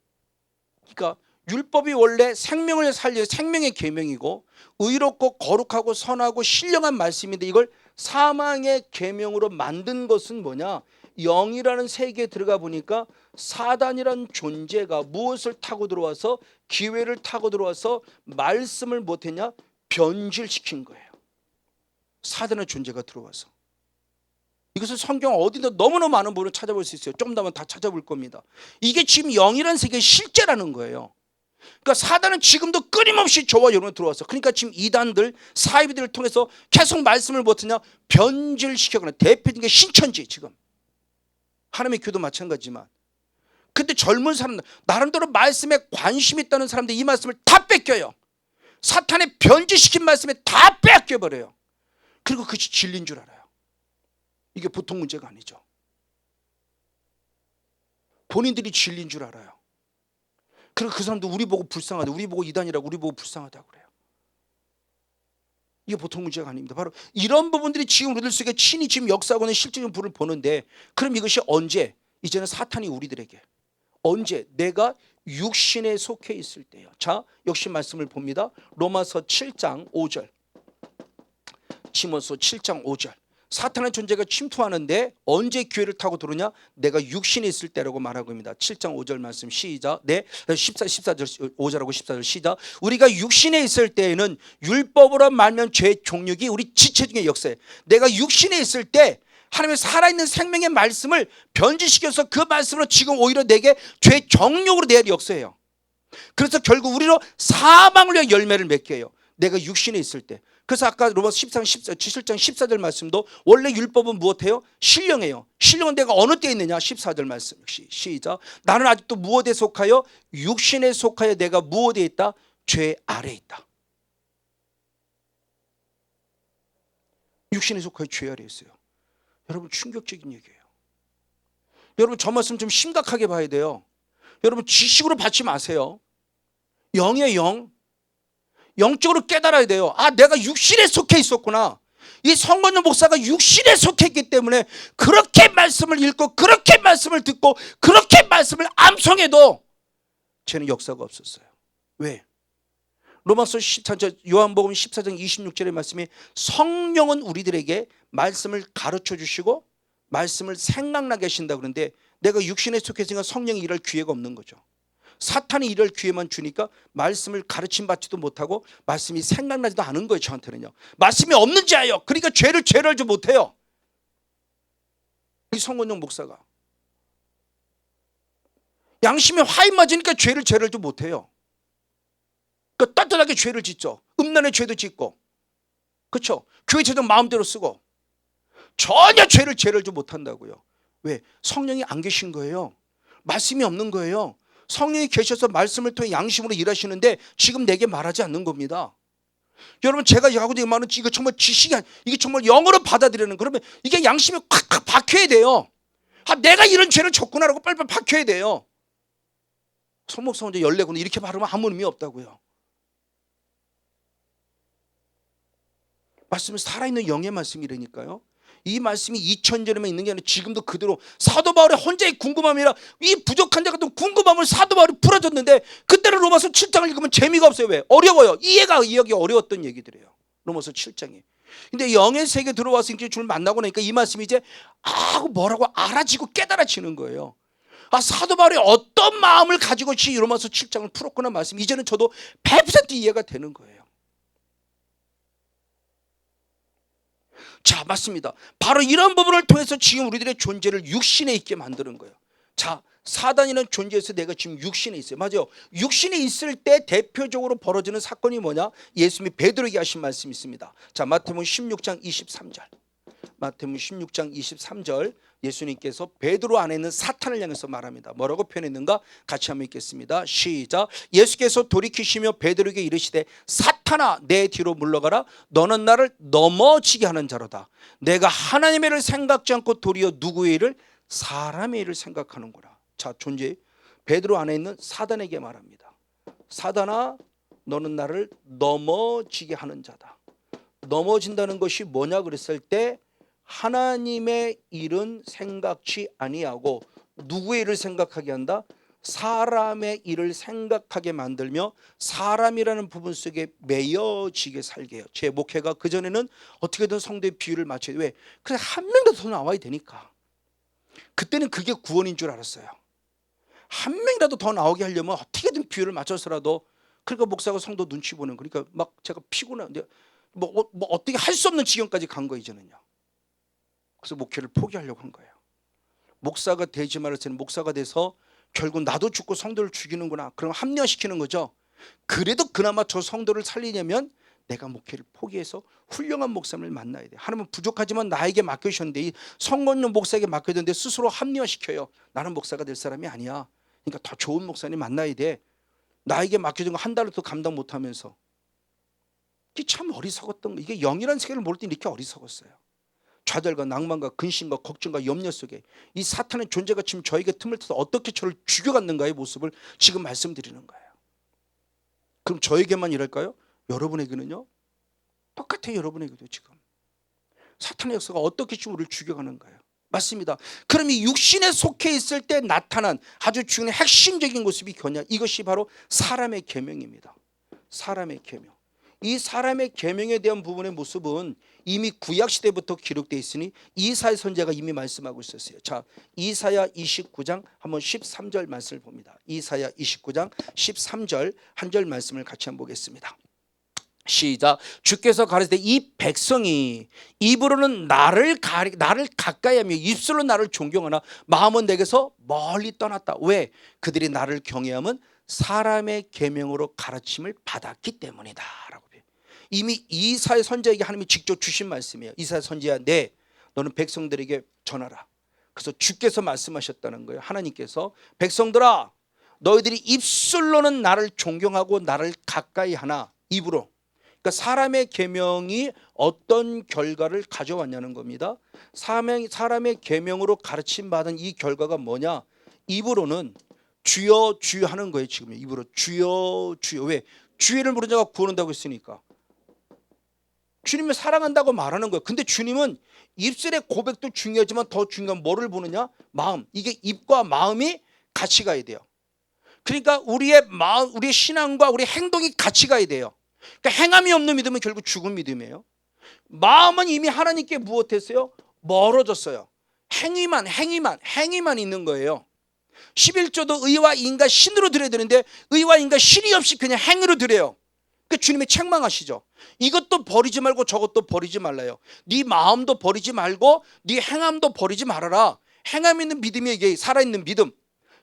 그러니까 율법이 원래 생명을 살려 생명의 계명이고 의롭고 거룩하고 선하고 신령한 말씀인데 이걸 사망의 계명으로 만든 것은 뭐냐? 영이라는 세계에 들어가 보니까 사단이란 존재가 무엇을 타고 들어와서 기회를 타고 들어와서 말씀을 못했냐? 변질시킨 거예요. 사단의 존재가 들어와서. 이것은 성경 어디든 너무나 많은 부분을 찾아볼 수 있어요. 좀 더 하면 다 찾아볼 겁니다. 이게 지금 영이라는 세계의 실제라는 거예요. 그러니까 사단은 지금도 끊임없이 저와 여러분 들어와서, 그러니까 지금 이단들 사이비들을 통해서 계속 말씀을 못하냐? 변질시켜가는 대표적인 게 신천지. 지금 하나님의 교도 마찬가지지만, 근데 젊은 사람들 나름대로 말씀에 관심 있다는 사람들 이 말씀을 다 뺏겨요. 사탄의 변질시킨 말씀에 다 뺏겨버려요. 그리고 그것이 진리인 줄 알아요. 이게 보통 문제가 아니죠. 본인들이 진리인 줄 알아요. 그리고 그 사람도 우리 보고 불쌍하다, 우리 보고 이단이라고, 우리 보고 불쌍하다고 그래요. 이게 보통 문제가 아닙니다. 바로 이런 부분들이 지금 우리들 속에 친히 지금 역사하고 있는 실질적인 불을 보는데, 그럼 이것이 언제? 이제는 사탄이 우리들에게 언제? 내가 육신에 속해 있을 때요. 자, 역시 말씀을 봅니다. 로마서 7장 5절, 디모서 7장 5절. 사탄의 존재가 침투하는데 언제 기회를 타고 들어오냐? 내가 육신에 있을 때라고 말하고 있습니다. 7장 5절 말씀 시작. 네, 14절 5절하고 14절 시작. 우리가 육신에 있을 때에는 율법으로 말면 죄 종육이 우리 지체 중에 역사에, 내가 육신에 있을 때 하나님의 살아있는 생명의 말씀을 변질시켜서 그 말씀으로 지금 오히려 내게 죄 정욕으로 내 역사해요. 그래서 결국 우리로 사망을 위한 열매를 맺게 해요. 내가 육신에 있을 때. 그래서 아까 로마서 7장 14절 말씀도 원래 율법은 무엇해요? 신령해요. 신령은 내가 어느 때에 있느냐? 14절 말씀 역시 시작. 나는 아직도 무엇에 속하여? 육신에 속하여 내가 무엇에 있다? 죄 아래에 있다. 육신에 속하여 죄 아래에 있어요. 여러분 충격적인 얘기예요. 여러분 저 말씀 좀 심각하게 봐야 돼요. 여러분 지식으로 받지 마세요. 영의 영. 영적으로 깨달아야 돼요. 아, 내가 육신에 속해 있었구나. 이 성건영 목사가 육신에 속해 있기 때문에 그렇게 말씀을 읽고 그렇게 말씀을 듣고 그렇게 말씀을 암송해도 쟤는 역사가 없었어요. 왜? 로마서 14절 요한복음 14장 26절의 말씀이 성령은 우리들에게 말씀을 가르쳐 주시고 말씀을 생각나게 하신다 그러는데 내가 육신에 속해있으니까 성령이 일할 기회가 없는 거죠. 사탄이 이럴 기회만 주니까 말씀을 가르침 받지도 못하고 말씀이 생각나지도 않은 거예요. 저한테는요. 말씀이 없는 자예요. 그러니까 죄를 알지 못해요. 이 성건영 목사가 양심에 화인 맞으니까 죄를 알지 못해요. 그러니까 떳떳하게 죄를 짓죠. 음란의 죄도 짓고, 그렇죠? 교회 재정 마음대로 쓰고 전혀 죄를 알지 못한다고요. 왜? 성령이 안 계신 거예요. 말씀이 없는 거예요. 성령이 계셔서 말씀을 통해 양심으로 일하시는데 지금 내게 말하지 않는 겁니다. 여러분 제가 하고 있는 말은 이거 정말 지식이 이게 정말 영어로 받아들이는 그러면 이게 양심에 콱콱 박혀야 돼요. 아, 내가 이런 죄를 졌구나라고 빨리빨리 박혀야 돼요. 손목사 혼자 14군 이렇게 바르면 아무 의미 없다고요. 말씀은 살아있는 영의 말씀이라니까요. 이 말씀이 2000년에만 있는 게 아니라 지금도 그대로 사도 바울의 혼자의 궁금함이 아니라 이 부족한 자 같은 궁금함을 사도 바울이 풀어줬는데 그때는 로마서 7장을 읽으면 재미가 없어요. 왜? 어려워요. 이해하기 어려웠던 얘기들이에요. 로마서 7장이. 근데 영의 세계 들어와서 이제 주를 만나고 나니까 이 말씀이 이제 뭐라고 알아지고 깨달아지는 거예요. 아, 사도 바울이 어떤 마음을 가지고 이 로마서 7장을 풀었구나 말씀. 이제는 저도 100% 이해가 되는 거예요. 자, 맞습니다. 바로 이런 부분을 통해서 지금 우리들의 존재를 육신에 있게 만드는 거예요. 자, 사단이라는 존재에서 내가 지금 육신에 있어요. 맞아요. 육신에 있을 때 대표적으로 벌어지는 사건이 뭐냐? 예수님이 베드로에게 하신 말씀이 있습니다. 자, 마태복음 16장 23절. 마태복음 16장 23절 예수님께서 베드로 안에 있는 사탄을 향해서 말합니다. 뭐라고 표현했는가? 같이 한번 읽겠습니다. 시작. 예수께서 돌이키시며 베드로에게 이르시되 사탄아 내 뒤로 물러가라. 너는 나를 넘어지게 하는 자로다. 내가 하나님의 일을 생각지 않고 도리어 누구의 일을? 사람의 일을 생각하는구나. 자, 존재 베드로 안에 있는 사단에게 말합니다. 사단아 너는 나를 넘어지게 하는 자다. 넘어진다는 것이 뭐냐 그랬을 때 하나님의 일은 생각지 아니하고 누구의 일을 생각하게 한다? 사람의 일을 생각하게 만들며 사람이라는 부분 속에 매여지게 살게 해요. 제 목회가 그전에는 어떻게든 성도의 비유를 맞춰야 돼. 왜? 그래서 한 명이라도 더 나와야 되니까. 그때는 그게 구원인 줄 알았어요. 한 명이라도 더 나오게 하려면 어떻게든 비유를 맞춰서라도 그러니까 목사가 성도 눈치 보는 그러니까 막 제가 피곤한데 뭐 어떻게 할 수 없는 지경까지 간 거예요 이제는요. 그래서 목회를 포기하려고 한 거예요. 목사가 되지 말았으니 목사가 돼서 결국 나도 죽고 성도를 죽이는구나. 그럼 합리화시키는 거죠. 그래도 그나마 저 성도를 살리려면 내가 목회를 포기해서 훌륭한 목사님을 만나야 돼. 하나님은 부족하지만 나에게 맡겨주셨는데 이 성건용 목사에게 맡겨줬는데 스스로 합리화시켜요. 나는 목사가 될 사람이 아니야. 그러니까 더 좋은 목사님 만나야 돼. 나에게 맡겨준 거 한 달을 더 감당 못하면서. 이게 참 어리석었던 거. 이게 영이라는 세계를 모를 때 이렇게 어리석었어요. 좌절과 낭만과 근심과 걱정과 염려 속에 이 사탄의 존재가 지금 저에게 틈을 타서 어떻게 저를 죽여갔는가의 모습을 지금 말씀드리는 거예요. 그럼 저에게만 이럴까요? 여러분에게는요? 똑같아요. 여러분에게도 지금 사탄의 역사가 어떻게 지금 우리를 죽여가는가요? 맞습니다. 그럼 이 육신에 속해 있을 때 나타난 아주 중요한 핵심적인 모습이 뭐냐? 이것이 바로 사람의 계명입니다. 사람의 계명. 이 사람의 계명에 대한 부분의 모습은 이미 구약시대부터 기록되어 있으니 이사야 선지자가 이미 말씀하고 있었어요. 자, 이사야 29장 한번 13절 말씀을 봅니다. 이사야 29장 13절 한 절 말씀을 같이 한번 보겠습니다. 시작. 주께서 가르치되 이 백성이 입으로는 나를 가까이 하며 입술로 나를 존경하나 마음은 내게서 멀리 떠났다. 왜? 그들이 나를 경외함은 사람의 계명으로 가르침을 받았기 때문이다 라고. 이미 이사야 선지자에게 하나님이 직접 주신 말씀이에요. 이사야 선지자, 너는 백성들에게 전하라. 그래서 주께서 말씀하셨다는 거예요. 하나님께서 백성들아, 너희들이 입술로는 나를 존경하고 나를 가까이 하나 입으로. 그러니까 사람의 계명이 어떤 결과를 가져왔냐는 겁니다. 사람의 계명으로 가르침 받은 이 결과가 뭐냐? 입으로는 주여 주여 하는 거예요. 지금 입으로 주여 주여. 왜? 주의를 물은 자가 구원한다고 했으니까. 주님을 사랑한다고 말하는 거예요. 근데 주님은 입술의 고백도 중요하지만 더 중요한 뭐를 보느냐? 마음. 이게 입과 마음이 같이 가야 돼요. 그러니까 우리의 마음, 우리의 신앙과 우리 행동이 같이 가야 돼요. 그러니까 행함이 없는 믿음은 결국 죽은 믿음이에요. 마음은 이미 하나님께 무엇했어요? 멀어졌어요. 행위만 있는 거예요. 11조도 의와 인과 신으로 드려야 되는데 의와 인과 신이 없이 그냥 행으로 드려요. 그 주님이 책망하시죠. 이것도 버리지 말고 저것도 버리지 말라요. 네 마음도 버리지 말고 네 행함도 버리지 말아라. 행함 있는 믿음이 이게 살아있는 믿음.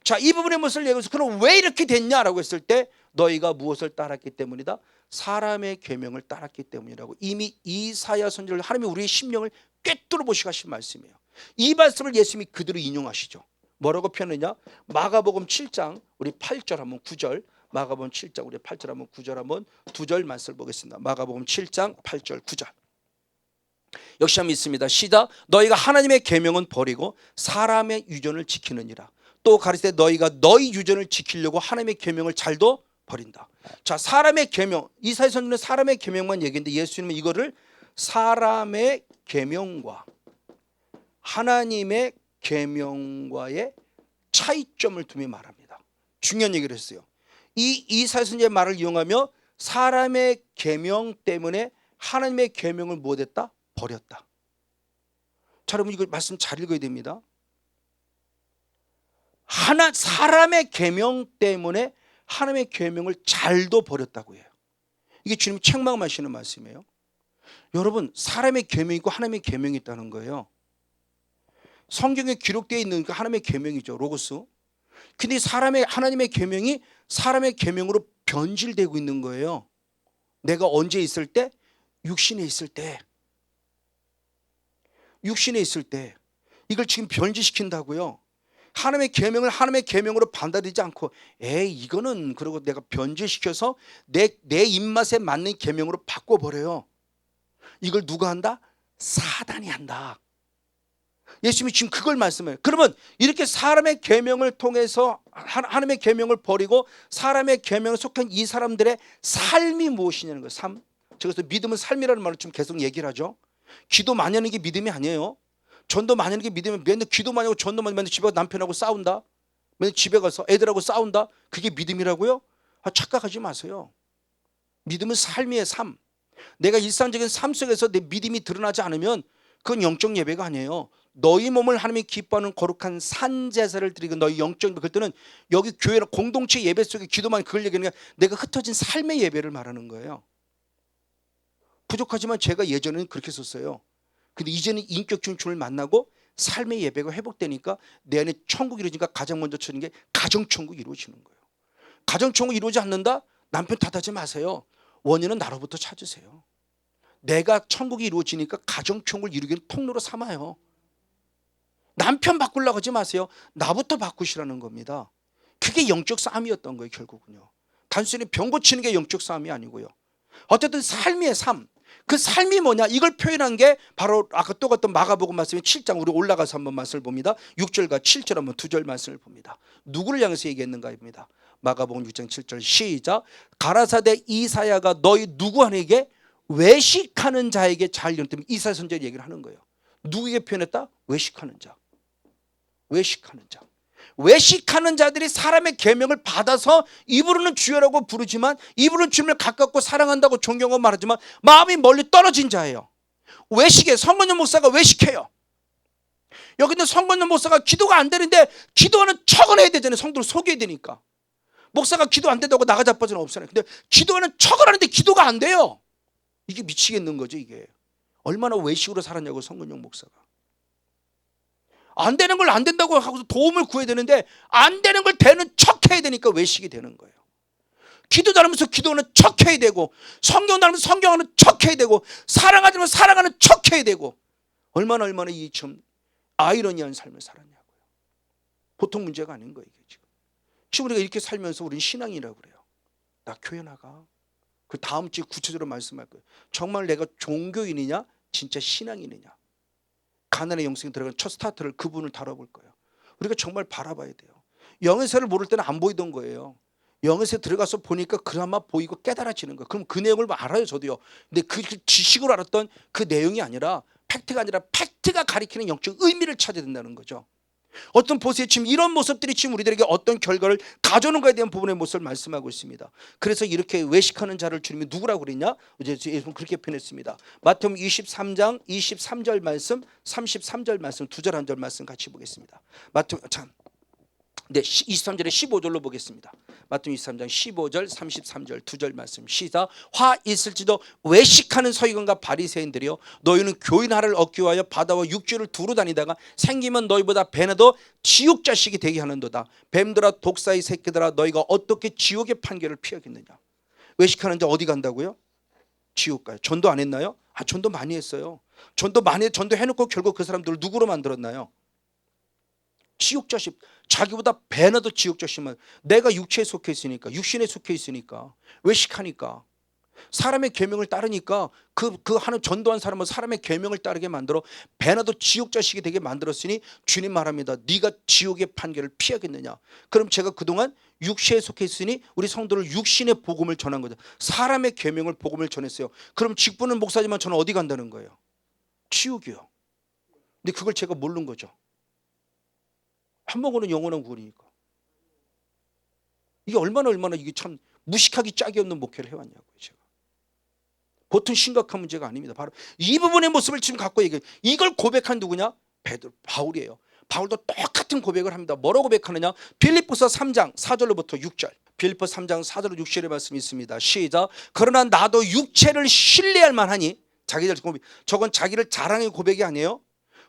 자, 이 부분의 무엇을 얘기해서 그럼 왜 이렇게 됐냐라고 했을 때 너희가 무엇을 따랐기 때문이다? 사람의 계명을 따랐기 때문이라고 이미 이사야 선지자를 하나님이 우리의 심령을 꿰뚫어 보시고 하신 말씀이에요. 이 말씀을 예수님이 그대로 인용하시죠. 뭐라고 표현했냐? 마가복음 7장 우리 8절 한번 9절 마가복음 7장 우리 8절 한번 9절 한번 두 절 말씀을 보겠습니다. 마가복음 7장 8절 9절 역시 한번 있습니다. 시작. 너희가 하나님의 계명은 버리고 사람의 유전을 지키느니라. 또 가르치되 너희가 너희 유전을 지키려고 하나님의 계명을 잘도 버린다. 자, 사람의 계명, 이사야 선지자는 사람의 계명만 얘기했는데 예수님은 이거를 사람의 계명과 하나님의 계명과의 차이점을 두며 말합니다. 중요한 얘기를 했어요. 이 이사야 선지자의 말을 이용하며 사람의 계명 때문에 하나님의 계명을 못했다? 버렸다. 자, 여러분 이거 말씀 잘 읽어야 됩니다. 사람의 계명 때문에 하나님의 계명을 잘도 버렸다고 해요. 이게 주님이 책망하시는 말씀이에요. 여러분 사람의 계명이 있고 하나님의 계명이 있다는 거예요. 성경에 기록되어 있는 그 하나님의 계명이죠. 로고스. 근데 하나님의 계명이 사람의 계명으로 변질되고 있는 거예요. 내가 언제 있을 때? 육신에 있을 때. 육신에 있을 때. 이걸 지금 변질시킨다고요. 하나님의 계명을 하나님의 계명으로 받아들이지 않고 이거는 그러고 내가 변질시켜서 내 입맛에 맞는 계명으로 바꿔버려요. 이걸 누가 한다? 사단이 한다. 예수님이 지금 그걸 말씀해요. 그러면 이렇게 사람의 계명을 통해서 하나님의 계명을 버리고 사람의 계명에 속한 이 사람들의 삶이 무엇이냐는 거예요. 삶. 그래서 믿음은 삶이라는 말을 좀 계속 얘기를 하죠. 기도 많이 하는 게 믿음이 아니에요. 전도 많이 하는 게 믿음이 맨날 기도 많이 하고 전도 많이 하면 집에 가서 남편하고 싸운다. 맨날 집에 가서 애들하고 싸운다. 그게 믿음이라고요? 착각하지 마세요. 믿음은 삶이에요. 삶. 내가 일상적인 삶 속에서 내 믿음이 드러나지 않으면 그건 영적 예배가 아니에요. 너희 몸을 하나님이 기뻐하는 거룩한 산제사를 드리고 너희 영적 그때는 여기 교회나 공동체 예배 속에 기도만 그걸 얘기하는 게 내가 흩어진 삶의 예배를 말하는 거예요. 부족하지만 제가 예전에는 그렇게 썼어요. 근데 이제는 인격 중심을 만나고 삶의 예배가 회복되니까 내 안에 천국이 이루어지니까 가장 먼저 치는 게 가정천국이 이루어지는 거예요. 가정천국이 이루어지지 않는다? 남편 탓하지 마세요. 원인은 나로부터 찾으세요. 내가 천국이 이루어지니까 가정천국을 이루기는 통로로 삼아요. 남편 바꾸려고 하지 마세요. 나부터 바꾸시라는 겁니다. 그게 영적 싸움이었던 거예요. 결국은요. 단순히 병 고치는 게 영적 싸움이 아니고요. 어쨌든 삶이에요. 삶. 그 삶이 뭐냐 이걸 표현한 게 바로 아까 또 갔던 마가복음 말씀의 7장 우리 올라가서 한번 말씀을 봅니다. 6절과 7절 한번 두 절 말씀을 봅니다. 누구를 향해서 얘기했는가입니다. 마가복음 6장 7절 시작. 가라사대 이사야가 너희 누구에게 외식하는 자에게 잘 이르노니 이사야 선지자 얘기를 하는 거예요. 누구에게 표현했다? 외식하는 자. 외식하는 자. 외식하는 자들이 사람의 계명을 받아서 입으로는 주여라고 부르지만 입으로는 주님을 가깝고 사랑한다고 존경하고 말하지만 마음이 멀리 떨어진 자예요. 외식해. 성건영 목사가 외식해요. 여기 있는 성건영 목사가 기도가 안 되는데 기도하는 척은 해야 되잖아요. 성도를 속여야 되니까. 목사가 기도 안 된다고 나가 자빠지는 없잖아요. 근데 기도하는 척을 하는데 기도가 안 돼요. 이게 미치겠는 거죠. 이게 얼마나 외식으로 살았냐고 성건영 목사가. 안 되는 걸 안 된다고 하고서 도움을 구해야 되는데 안 되는 걸 되는 척 해야 되니까 외식이 되는 거예요. 기도 잘하면서 기도하는 척해야 되고, 성경 잘하면서 성경하는 척해야 되고, 사랑하지 않으면 사랑하는 척해야 되고, 얼마나 이 참 아이러니한 삶을 살았냐고요. 보통 문제가 아닌 거예요. 지금 우리가 이렇게 살면서 우리는 신앙이라고 그래요. 나 교회 나가. 그 다음 주에 구체적으로 말씀할 거예요. 정말 내가 종교인이냐 진짜 신앙인이냐. 가난의 영성에 들어간 첫 스타트를 그분을 다뤄볼 거예요. 우리가 정말 바라봐야 돼요. 영에서를 모를 때는 안 보이던 거예요. 영에서 들어가서 보니까 그나마 보이고 깨달아지는 거예요. 그럼 그 내용을 알아요, 저도요. 근데 그 지식으로 알았던 그 내용이 아니라, 팩트가 아니라 팩트가 가리키는 영적 의미를 찾아야 된다는 거죠. 어떤 보세요. 지금 이런 모습들이 지금 우리들에게 어떤 결과를 가져오는 것에 대한 부분의 모습을 말씀하고 있습니다. 그래서 이렇게 외식하는 자를 주님이 누구라고 그랬냐? 이제 예수님은 그렇게 표현했습니다. 마태복음 23장 23절 말씀, 33절 말씀, 두 절 한 절 말씀 같이 보겠습니다. 마태복음 23절에 15절로 보겠습니다. 마태복음 23장 15절 33절 두 절 말씀 시작. 화 있을지도 외식하는 서기관과 바리새인들이여, 너희는 교인하를 얻기 위하여 바다와 육지를 두루 다니다가 생기면 너희보다 배나도 지옥 자식이 되게 하는도다. 뱀들아 독사의 새끼들아, 너희가 어떻게 지옥의 판결을 피하겠느냐. 외식하는 자 어디 간다고요? 지옥 가요. 전도 안 했나요? 전도 많이 했어요. 전도 해놓고 결국 그 사람들을 누구로 만들었나요? 지옥 자식. 자기보다 배나도 지옥 자식만. 내가 육체에 속해 있으니까, 육신에 속해 있으니까, 외식하니까, 사람의 계명을 따르니까, 그 하는 전도한 사람은 사람의 계명을 따르게 만들어 배나도 지옥 자식이 되게 만들었으니 주님 말합니다. 네가 지옥의 판결을 피하겠느냐. 그럼 제가 그동안 육체에 속해 있으니 우리 성도를 육신의 복음을 전한 거죠. 사람의 계명을 복음을 전했어요. 그럼 직분은 목사지만 저는 어디 간다는 거예요? 지옥이요. 근데 그걸 제가 모르는 거죠. 한 먹어는 영원한 구원이니까. 이게 얼마나 이게 참 무식하기 짝이 없는 목회를 해왔냐고요. 제가 보통 심각한 문제가 아닙니다. 바로 이 부분의 모습을 지금 갖고 얘기해요. 이걸 고백한 누구냐? 바울이에요. 바울도 똑같은 고백을 합니다. 뭐라고 고백하느냐? 빌립보서 3장 4절로부터 6절. 빌립보서 3장 4절로 6절의 말씀이 있습니다. 시작. 그러나 나도 육체를 신뢰할 만하니, 저건 자기를 자랑의 고백이 아니에요.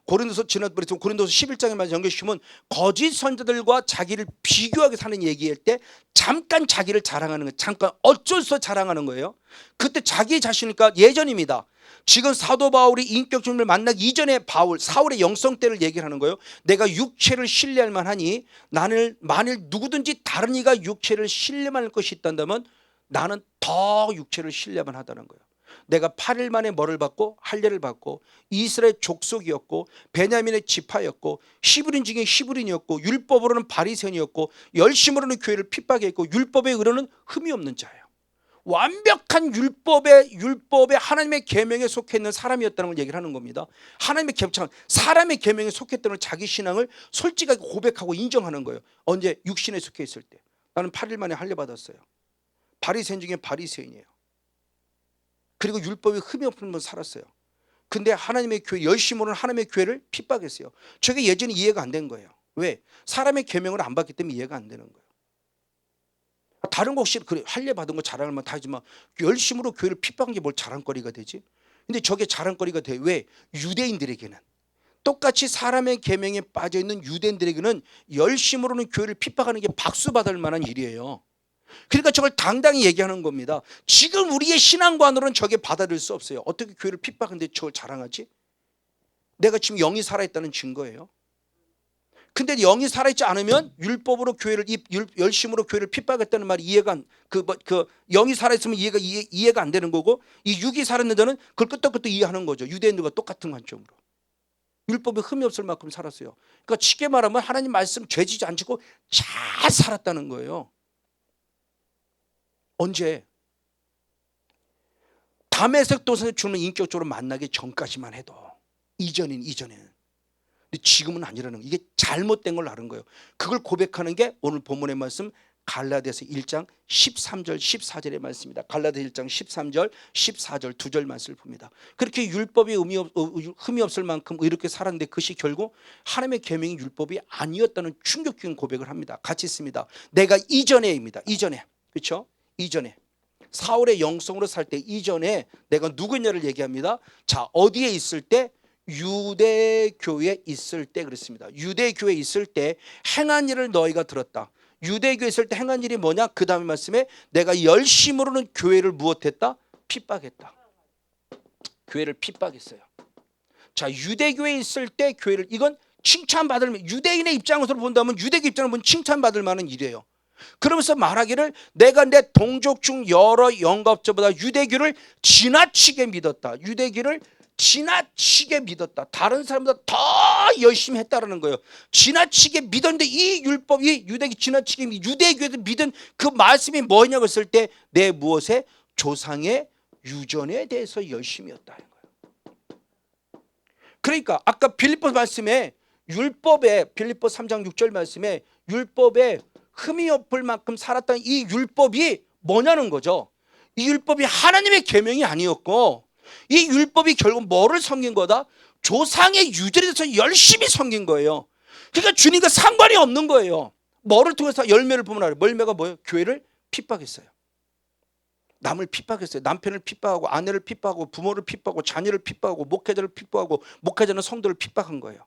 고린도서 11장에 말씀 연결시키면 거짓 선자들과 자기를 비교하게 사는 얘기할 때 잠깐 자기를 자랑하는 거예요. 잠깐 어쩔 수 없이 자랑하는 거예요. 그때 자기 자신이니까 예전입니다. 지금 사도 바울이 인격 주님을 만나기 이전에 사울의 영성 때를 얘기를 하는 거예요. 내가 육체를 신뢰할 만하니, 나는 만일 누구든지 다른 이가 육체를 신뢰할 것이 있다면 나는 더 육체를 신뢰만 하다는 거예요. 내가 8일 만에 뭐를 받고 할례를 받고 이스라엘 족속이었고 베냐민의 지파였고 히브리인 중에 히브리인이었고 율법으로는 바리새인이었고 열심으로는 교회를 핍박했고 율법의 의로는 흠이 없는 자예요. 완벽한 율법의 하나님의 계명에 속해 있는 사람이었다는 걸 얘기를 하는 겁니다. 하나님의 사람의 계명에 속했다는 자기 신앙을 솔직하게 고백하고 인정하는 거예요. 언제? 육신에 속해 있을 때. 나는 8일 만에 할례 받았어요. 바리새인 중에 바리새인이에요. 그리고 율법이 흠이 없는 분 살았어요. 근데 하나님의 교회, 열심으로는 하나님의 교회를 핍박했어요. 저게 예전에 이해가 안 된 거예요. 왜? 사람의 계명을 안 받기 때문에 이해가 안 되는 거예요. 다른 거 혹시 그래, 할례 받은 거 자랑할 만 다 하지만 열심으로 교회를 핍박한 게 뭘 자랑거리가 되지? 근데 저게 자랑거리가 돼. 왜? 유대인들에게는, 똑같이 사람의 계명에 빠져 있는 유대인들에게는 열심으로는 교회를 핍박하는 게 박수 받을 만한 일이에요. 그러니까 저걸 당당히 얘기하는 겁니다. 지금 우리의 신앙관으로는 저게 받아들일 수 없어요. 어떻게 교회를 핍박하는데 저걸 자랑하지? 내가 지금 영이 살아있다는 증거예요. 근데 영이 살아있지 않으면 율법으로 열심으로 교회를 핍박했다는 말이 영이 살아있으면 이해가 안 되는 거고, 이 육이 살았는 자는 그걸 끄떡끄떡 이해하는 거죠. 유대인들과 똑같은 관점으로. 율법에 흠이 없을 만큼 살았어요. 그러니까 쉽게 말하면 하나님 말씀 죄지지 않고 잘 살았다는 거예요. 언제? 다메섹 도상에 주는 인격적으로 만나기 전까지만 해도, 이전에는. 근데 지금은 아니라는 거예요. 이게 잘못된 걸 아는 거예요. 그걸 고백하는 게 오늘 본문의 말씀 갈라디아서 1장 13절 14절의 말씀입니다. 갈라디아 1장 13절 14절 두 절 말씀을 봅니다. 그렇게 율법이 흠이 없을 만큼 이렇게 살았는데 그것이 결국 하나님의 계명이 율법이 아니었다는 충격적인 고백을 합니다. 같이 있습니다. 내가 이전에입니다. 이전에. 그렇죠? 이전에 사울의 영성으로 살 때 이전에 내가 누구냐를 얘기합니다. 자, 어디에 있을 때? 유대교회에 있을 때 그랬습니다. 유대교회에 있을 때 행한 일을 너희가 들었다. 유대교에 있을 때 행한 일이 뭐냐? 그 다음에 말씀에 내가 열심으로는 교회를 무엇했다? 핍박했다. 교회를 핍박했어요. 자, 유대교에 있을 때 교회를, 이건 칭찬받을, 유대인의 입장으로 본다면, 유대교 입장으로 보면 칭찬받을 만한 일이에요. 그러면서 말하기를 내가 내 동족 중 여러 영갑자보다 유대교를 지나치게 믿었다. 유대교를 지나치게 믿었다. 다른 사람보다 더 열심히 했다라는 거예요. 지나치게 믿었는데 이 율법이 유대교 지나치게 유대교에서 믿은 그 말씀이 뭐냐고 했을 때 내 무엇에? 조상의 유전에 대해서 열심히 했다는 거예요. 그러니까 아까 빌립보 말씀에 율법에 빌립보 3장 6절 말씀에 율법에 흠이 없을 만큼 살았던 이 율법이 뭐냐는 거죠. 이 율법이 하나님의 계명이 아니었고 이 율법이 결국 뭐를 섬긴 거다? 조상의 유전에 대해서 열심히 섬긴 거예요. 그러니까 주님과 상관이 없는 거예요. 뭐를 통해서? 열매를 보면 알아요. 열매가 뭐예요? 교회를 핍박했어요. 남을 핍박했어요. 남편을 핍박하고 아내를 핍박하고 부모를 핍박하고 자녀를 핍박하고 목회자를 핍박하고 목회자는 성도를 핍박한 거예요.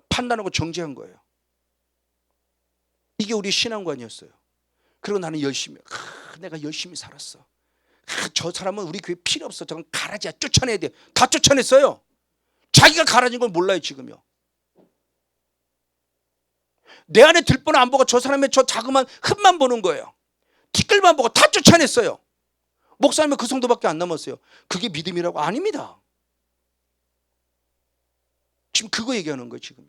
판단하고 정죄한 거예요. 이게 우리 신앙관이었어요. 그리고 나는 열심히 내가 열심히 살았어. 저 사람은 우리 교회 필요 없어. 저건 가라지야. 쫓아내야 돼. 다 쫓아냈어요. 자기가 가라진 걸 몰라요 지금요. 내 안에 들보는 안 보고 저 사람의 저 자그만 흠만 보는 거예요. 티끌만 보고 다 쫓아냈어요. 목사님은 그 정도밖에 안 남았어요. 그게 믿음이라고? 아닙니다. 지금 그거 얘기하는 거예요 지금요.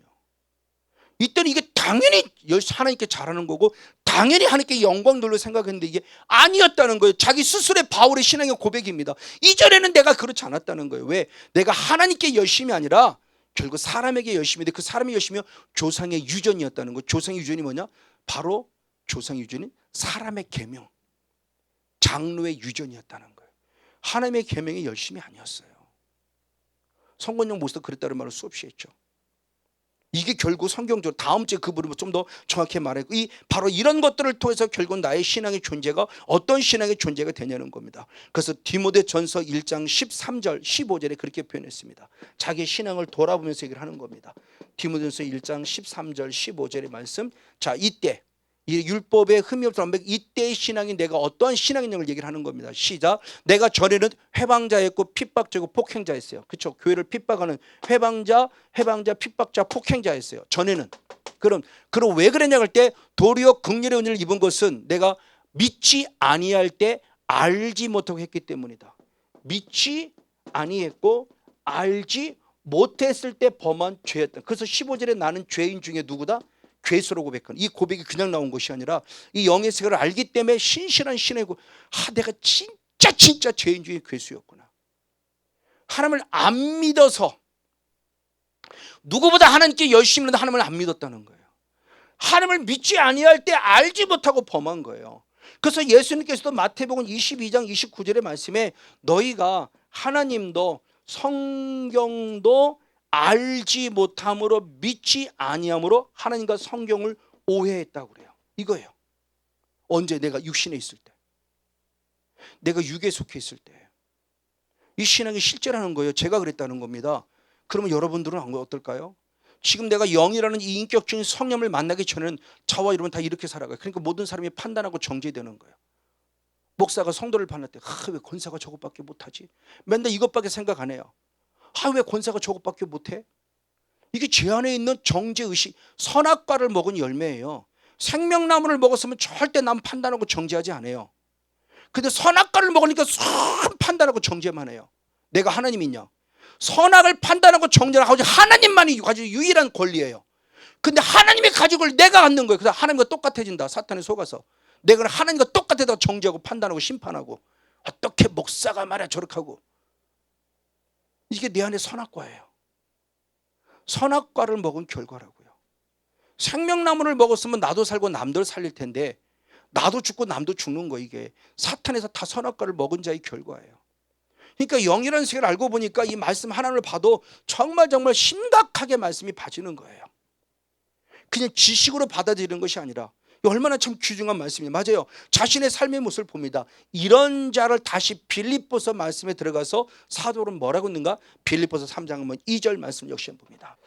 이때는 이게 당연히 하나님께 잘하는 거고 당연히 하나님께 영광 돌려 생각했는데 이게 아니었다는 거예요. 자기 스스로의 바울의 신앙의 고백입니다. 이전에는 내가 그렇지 않았다는 거예요. 왜? 내가 하나님께 열심이 아니라 결국 사람에게 열심인데 그 사람의 열심이요 조상의 유전이었다는 거예요. 조상의 유전이 뭐냐? 바로 조상의 유전인 사람의 계명, 장로의 유전이었다는 거예요. 하나님의 계명이 열심이 아니었어요. 성권용 목사도 그랬다는 말을 수없이 했죠. 이게 결국 성경적으로 다음 주에 그 부분을 좀 더 정확히 말하고 바로 이런 것들을 통해서 결국 나의 신앙의 존재가 어떤 신앙의 존재가 되냐는 겁니다. 그래서 디모데전서 1장 13절 15절에 그렇게 표현했습니다. 자기 신앙을 돌아보면서 얘기를 하는 겁니다. 디모데전서 1장 13절 15절의 말씀. 자, 이때 이 율법에 흠이 없던 이때의 신앙이 내가 어떠한 신앙인을 얘기를 하는 겁니다. 시작. 내가 전에는 회방자였고 핍박자고 폭행자였어요. 그렇죠? 교회를 핍박하는 회방자, 핍박자, 폭행자였어요. 전에는. 그럼 왜 그랬냐 할 때 도리어 긍휼의 은혜를 입은 것은 내가 믿지 아니할 때 알지 못하고 했기 때문이다. 믿지 아니했고 알지 못했을 때 범한 죄였다. 그래서 15절에 나는 죄인 중에 누구다? 괴수로 고백하는 이 고백이 그냥 나온 것이 아니라 이 영의 세계를 알기 때문에 신실한 신의 내가 진짜 죄인 중에 괴수였구나. 하나님을 안 믿어서 누구보다 하나님께 열심히 하는데 하나님을 안 믿었다는 거예요. 하나님을 믿지 아니할 때 알지 못하고 범한 거예요. 그래서 예수님께서도 마태복음 22장 29절의 말씀에 너희가 하나님도 성경도 알지 못함으로 믿지 아니함으로 하나님과 성경을 오해했다고 그래요. 이거예요. 언제? 내가 육신에 있을 때, 내가 육에 속해 있을 때. 이 신앙이 실제라는 거예요. 제가 그랬다는 겁니다. 그러면 여러분들은 어떨까요? 지금 내가 영이라는 이 인격적인 성령을 만나기 전에는 저와 여러분 다 이렇게 살아가요. 그러니까 모든 사람이 판단하고 정죄되는 거예요. 목사가 성도를 만날 때 왜 권사가 저것밖에 못하지? 맨날 이것밖에 생각 안 해요. 왜 권사가 저것밖에 못해? 이게 제 안에 있는 정죄의식, 선악과를 먹은 열매예요. 생명나무를 먹었으면 절대 남 판단하고 정죄하지 않아요. 근데 선악과를 먹으니까 판단하고 정죄만 해요. 내가 하나님이냐? 선악을 판단하고 정죄를 하고 하나님만이 가지고 유일한 권리예요. 근데 하나님이 가지고 내가 갖는 거예요. 그래서 하나님과 똑같아진다. 사탄에 속아서 내가 하나님과 똑같아서 정죄하고 판단하고 심판하고 어떻게 목사가 말이야 저렇게 하고. 이게 내 안에 선악과예요. 선악과를 먹은 결과라고요. 생명나무를 먹었으면 나도 살고 남들 살릴 텐데 나도 죽고 남도 죽는 거. 이게 사탄에서 다 선악과를 먹은 자의 결과예요. 그러니까 영이라는 세계를 알고 보니까 이 말씀 하나를 봐도 정말 심각하게 말씀이 봐지는 거예요. 그냥 지식으로 받아들이는 것이 아니라 얼마나 참 귀중한 말씀이에요. 맞아요. 자신의 삶의 모습을 봅니다. 이런 자를 다시 빌립보서 말씀에 들어가서 사도는 뭐라고 했는가? 빌립보서 3장 2절 말씀 역시 한번 봅니다.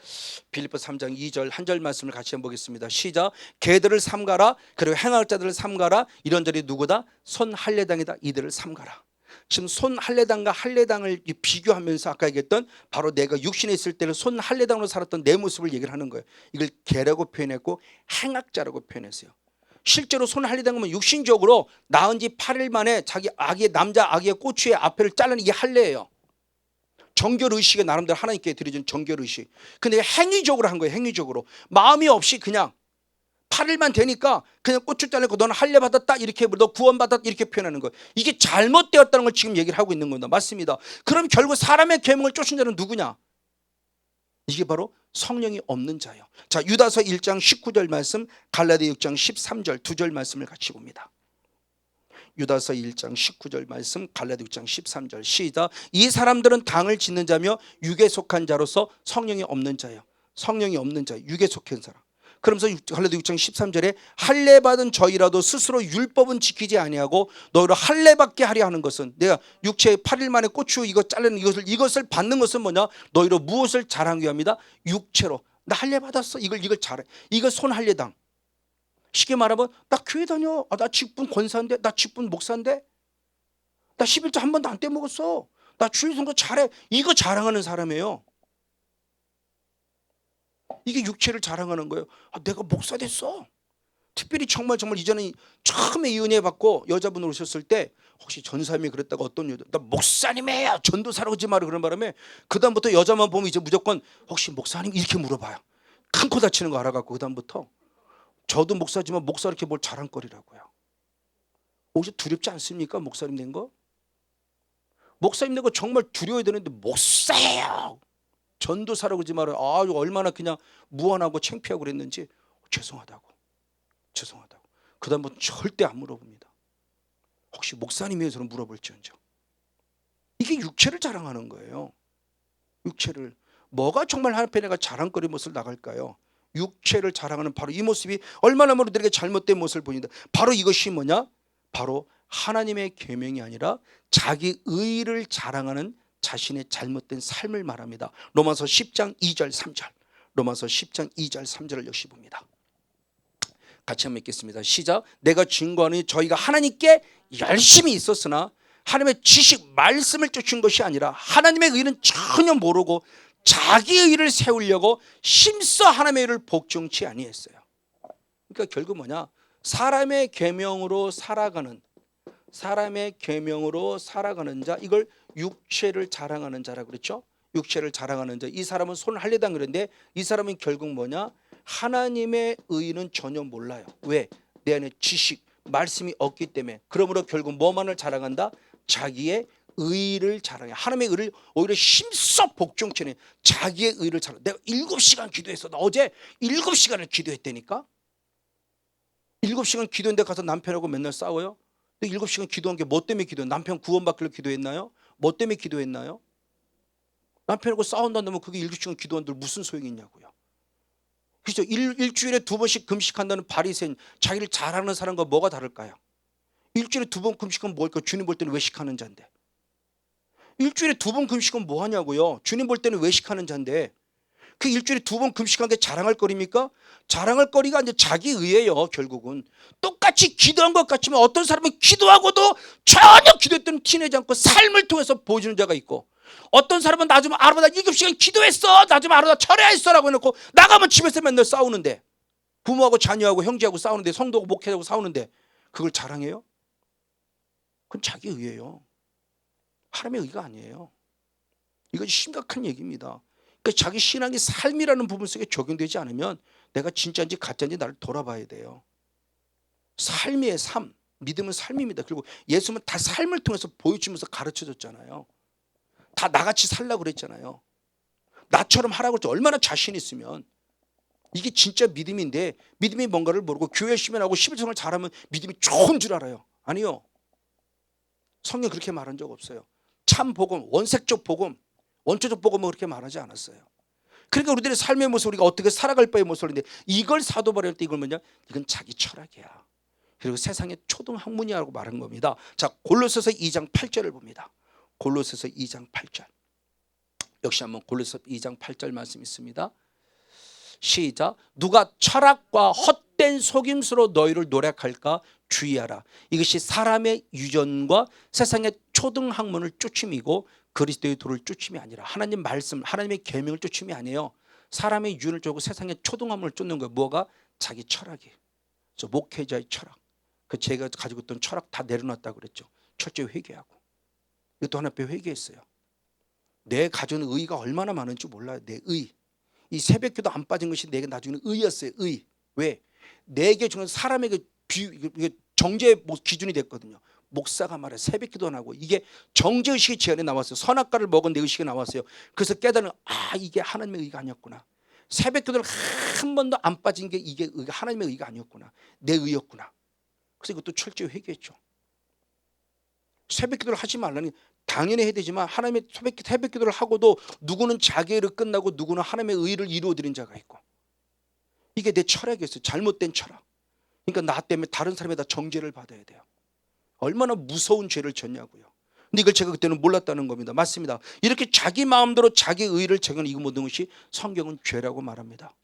빌립보서 3장 2절 한 절 말씀을 같이 한번 보겠습니다. 시작. 개들을 삼가라. 그리고 행할 자들을 삼가라. 이런 자들이 누구다? 손 할례당이다. 이들을 삼가라. 지금 손 할례당과 할례당을 비교하면서 아까 얘기했던 바로 내가 육신에 있을 때는 손 할례당으로 살았던 내 모습을 얘기를 하는 거예요. 이걸 개라고 표현했고 행악자라고 표현했어요. 실제로 손 할례당은 육신적으로 낳은 지 8일 만에 자기 아기의 남자 아기의 꼬추의 앞에를 자르는 이게 할례예요. 정결의식에 나름대로 하나님께 드려진 정결의식. 근데 행위적으로 한 거예요. 행위적으로 마음이 없이 그냥 8일만 되니까 그냥 고추 잘라고 너는 할례 받았다 이렇게, 너 구원 받았다 이렇게 표현하는 거예요. 이게 잘못되었다는 걸 지금 얘기를 하고 있는 겁니다. 맞습니다. 그럼 결국 사람의 계명을 쫓은 자는 누구냐? 이게 바로 성령이 없는 자예요. 자, 유다서 1장 19절 말씀, 갈라디아 6장 13절 두 절 말씀을 같이 봅니다. 유다서 1장 19절 말씀, 갈라디아 6장 13절 시작. 이 사람들은 당을 짓는 자며 육에 속한 자로서 성령이 없는 자예요. 성령이 없는 자, 육에 속한 사람. 그러면서 갈라디아 6장 13절에 할례 받은 저희라도 스스로 율법은 지키지 아니하고 너희로 할례 받게 하려 하는 것은, 내가 육체에 8일 만에 고추 이거 자르는 이것을 받는 것은 뭐냐? 너희로 무엇을 자랑하기 위함이다? 육체로. 나 할례 받았어. 이걸 자랑. 이거 손 할례당. 쉽게 말하면 나 교회 다녀. 나 직분 권사인데, 나 직분 목사인데, 나 11조 한 번도 안 떼먹었어. 나 주일 선거 잘해. 이거 자랑하는 사람이에요. 이게 육체를 자랑하는 거예요. 내가 목사 됐어. 특별히 정말 이전에 처음에 이 은혜 받고 여자분 오셨을 때 혹시 전사님이 그랬다가 어떤 여자, 나 목사님이에요. 전도사라고 하지 마라 그런 바람에 그다음부터 여자만 보면 이제 무조건 혹시 목사님 이렇게 물어봐요. 큰 코 다치는 거 알아갖고 그다음부터 저도 목사지만 목사 이렇게 뭘 자랑거리라고요. 혹시 두렵지 않습니까? 목사님 된 거? 목사님 된 거 정말 두려워야 되는데 목사예요. 전도사라고 하지 말아요. 얼마나 그냥 무안하고 창피하고 그랬는지 죄송하다고. 그 다음부터 절대 안 물어봅니다. 혹시 목사님에 대해서는 물어볼지언정. 이게 육체를 자랑하는 거예요. 육체를. 뭐가 정말 하나님 앞에 내가 자랑거리 모습을 나갈까요? 육체를 자랑하는 바로 이 모습이 얼마나 우리들에게 잘못된 모습을 보인다. 바로 이것이 뭐냐? 바로 하나님의 계명이 아니라 자기 의를 자랑하는 자신의 잘못된 삶을 말합니다. 로마서 10장 2절 3절. 로마서 10장 2절 3절을 역시 봅니다. 같이 한번 읽겠습니다. 시작. 내가 증거하니 저희가 하나님께 열심히 있었으나 하나님의 지식 말씀을 쫓은 것이 아니라 하나님의 의는 전혀 모르고 자기의 의를 세우려고 힘써 하나님의 의를 복종치 아니했어요. 그러니까 결국 뭐냐? 사람의 계명으로 살아가는 자, 이걸 육체를 자랑하는 자라고 그랬죠. 육체를 자랑하는 자. 이 사람은 손 할례당 그런데 이 사람은 결국 뭐냐? 하나님의 의는 전혀 몰라요. 왜? 내 안에 지식, 말씀이 없기 때문에. 그러므로 결국 뭐만을 자랑한다? 자기의 의를 자랑해. 하나님의 의를 오히려 힘써 복종치는 자기의 의를 자랑. 내가 7시간 기도했어. 나 어제 7시간을 기도했다니까. 7시간 기도했는데 가서 남편하고 맨날 싸워요. 7시간 기도한 게 뭐 때문에 기도했나요? 남편 구원받기로 기도했나요? 뭐 때문에 기도했나요? 남편하고 싸운다면 그게 7시간 기도한들 무슨 소용이 있냐고요. 그렇죠? 일주일에 2번씩 금식한다는 바리새인, 자기를 잘하는 사람과 뭐가 다를까요? 일주일에 2번 금식은 뭘까? 주님 볼 때는 외식하는 자인데. 일주일에 2번 금식은 뭐 하냐고요? 주님 볼 때는 외식하는 자인데. 그 일주일에 2번 금식한 게 자랑할 거리입니까? 자랑할 거리가 이제 자기 의예요. 결국은 똑같이 기도한 것 같지만 어떤 사람은 기도하고도 전혀 기도했던 티내지 않고 삶을 통해서 보여주는 자가 있고, 어떤 사람은 나 좀 알아봐, 나 7시간 기도했어, 나 좀 알아봐, 철회했어 라고 해놓고 나가면 집에서 맨날 싸우는데, 부모하고 자녀하고 형제하고 싸우는데, 성도하고 목회하고 싸우는데 그걸 자랑해요? 그건 자기 의예요. 하나님의 의가 아니에요. 이건 심각한 얘기입니다. 그러니까 자기 신앙의 삶이라는 부분 속에 적용되지 않으면 내가 진짜인지 가짜인지 나를 돌아봐야 돼요. 삶의 삶, 믿음은 삶입니다. 그리고 예수님은 다 삶을 통해서 보여주면서 가르쳐줬잖아요. 다 나같이 살라고 그랬잖아요. 나처럼 하라고 했죠. 얼마나 자신 있으면. 이게 진짜 믿음인데, 믿음이 뭔가를 모르고 교회 열심히 하고 11성을 잘하면 믿음이 좋은 줄 알아요. 아니요. 성경 그렇게 말한 적 없어요. 참 복음, 원색적 복음, 원초적 복음은 그렇게 말하지 않았어요. 그러니까 우리들의 삶의 모습, 우리가 어떻게 살아갈 바의 모습인데, 이걸 사도 바울할 때 이걸 뭐냐, 이건 자기 철학이야. 그리고 세상의 초등 학문이라고 말한 겁니다. 자, 골로새서 2장 8절을 봅니다. 골로새서 2장 8절. 역시 한번 골로새 2장 8절 말씀 있습니다. 시작. 누가 철학과 헛된 속임수로 너희를 노력할까 주의하라. 이것이 사람의 유전과 세상의 초등 학문을 쫓음이고 그리스도의 도를 쫓음이 아니라, 하나님 말씀, 하나님의 계명을 쫓음이 아니에요. 사람의 유전을 쫓고 세상의 초등 학문을 쫓는 거예요. 뭐가? 자기 철학이에요. 저 목회자의 철학. 그 제가 가지고 있던 철학 다 내려놨다고 그랬죠. 철저히 회개하고. 이것도 하나 앞에 회개했어요. 내 가진 의가 얼마나 많은지 몰라요. 내 의. 이 새벽기도 안 빠진 것이 내게 나중에는 의였어요. 의. 왜? 내게 주는 사람에게 정죄의 기준이 됐거든요. 목사가 말해 새벽기도 안 하고, 이게 정죄의식이 제 안에 나왔어요. 선악과를 먹은 내 의식이 나왔어요. 그래서 깨달은, 이게 하나님의 의가 아니었구나. 새벽기도를 한 번도 안 빠진 게 이게 하나님의 의가 아니었구나. 내 의였구나. 그래서 이것도 철저히 회개했죠. 새벽기도를 하지 말라니 당연히 해야 되지만, 하나님의 새벽기도를 하고도 누구는 자기 의를 끝나고 누구는 하나님의 의를 이루어드린 자가 있고, 이게 내 철학이었어요. 잘못된 철학. 그러니까 나 때문에 다른 사람에다 정죄를 받아야 돼요. 얼마나 무서운 죄를 졌냐고요. 근데 이걸 제가 그때는 몰랐다는 겁니다. 맞습니다. 이렇게 자기 마음대로 자기 의를 정하는 이 모든 것이 성경은 죄라고 말합니다.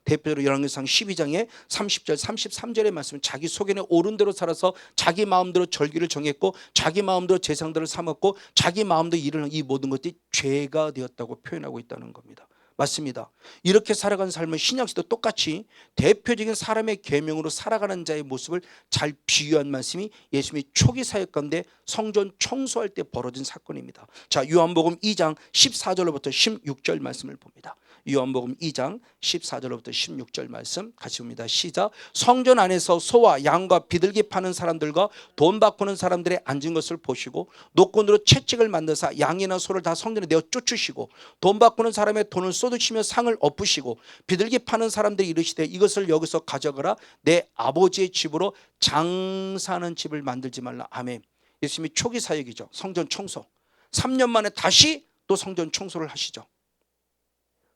대표적으로 열왕기상 12장에 30절 33절의 말씀은 자기 속에는 옳은 대로 살아서 자기 마음대로 절기를 정했고 자기 마음대로 제상들을 삼았고 자기 마음대로 일을, 이 모든 것들이 죄가 되었다고 표현하고 있다는 겁니다. 맞습니다. 이렇게 살아가는 삶은 신약시도 똑같이 대표적인 사람의 계명으로 살아가는 자의 모습을 잘 비유한 말씀이 예수님이 초기 사역 가운데 성전 청소할 때 벌어진 사건입니다. 자, 요한복음 2장 14절로부터 16절 말씀을 봅니다. 요한복음 2장 14절로부터 16절 말씀 같이 봅니다. 시작. 성전 안에서 소와 양과 비둘기 파는 사람들과 돈 바꾸는 사람들의 앉은 것을 보시고 노건으로 채찍을 만드사 양이나 소를 다 성전에 내어 쫓으시고 돈 바꾸는 사람의 돈을 쏟으시며 상을 엎으시고 비둘기 파는 사람들이 이르시되 이것을 여기서 가져가라. 내 아버지의 집으로 장사하는 집을 만들지 말라. 아멘. 예수님이 초기 사역이죠. 성전 청소. 3년 만에 다시 또 성전 청소를 하시죠.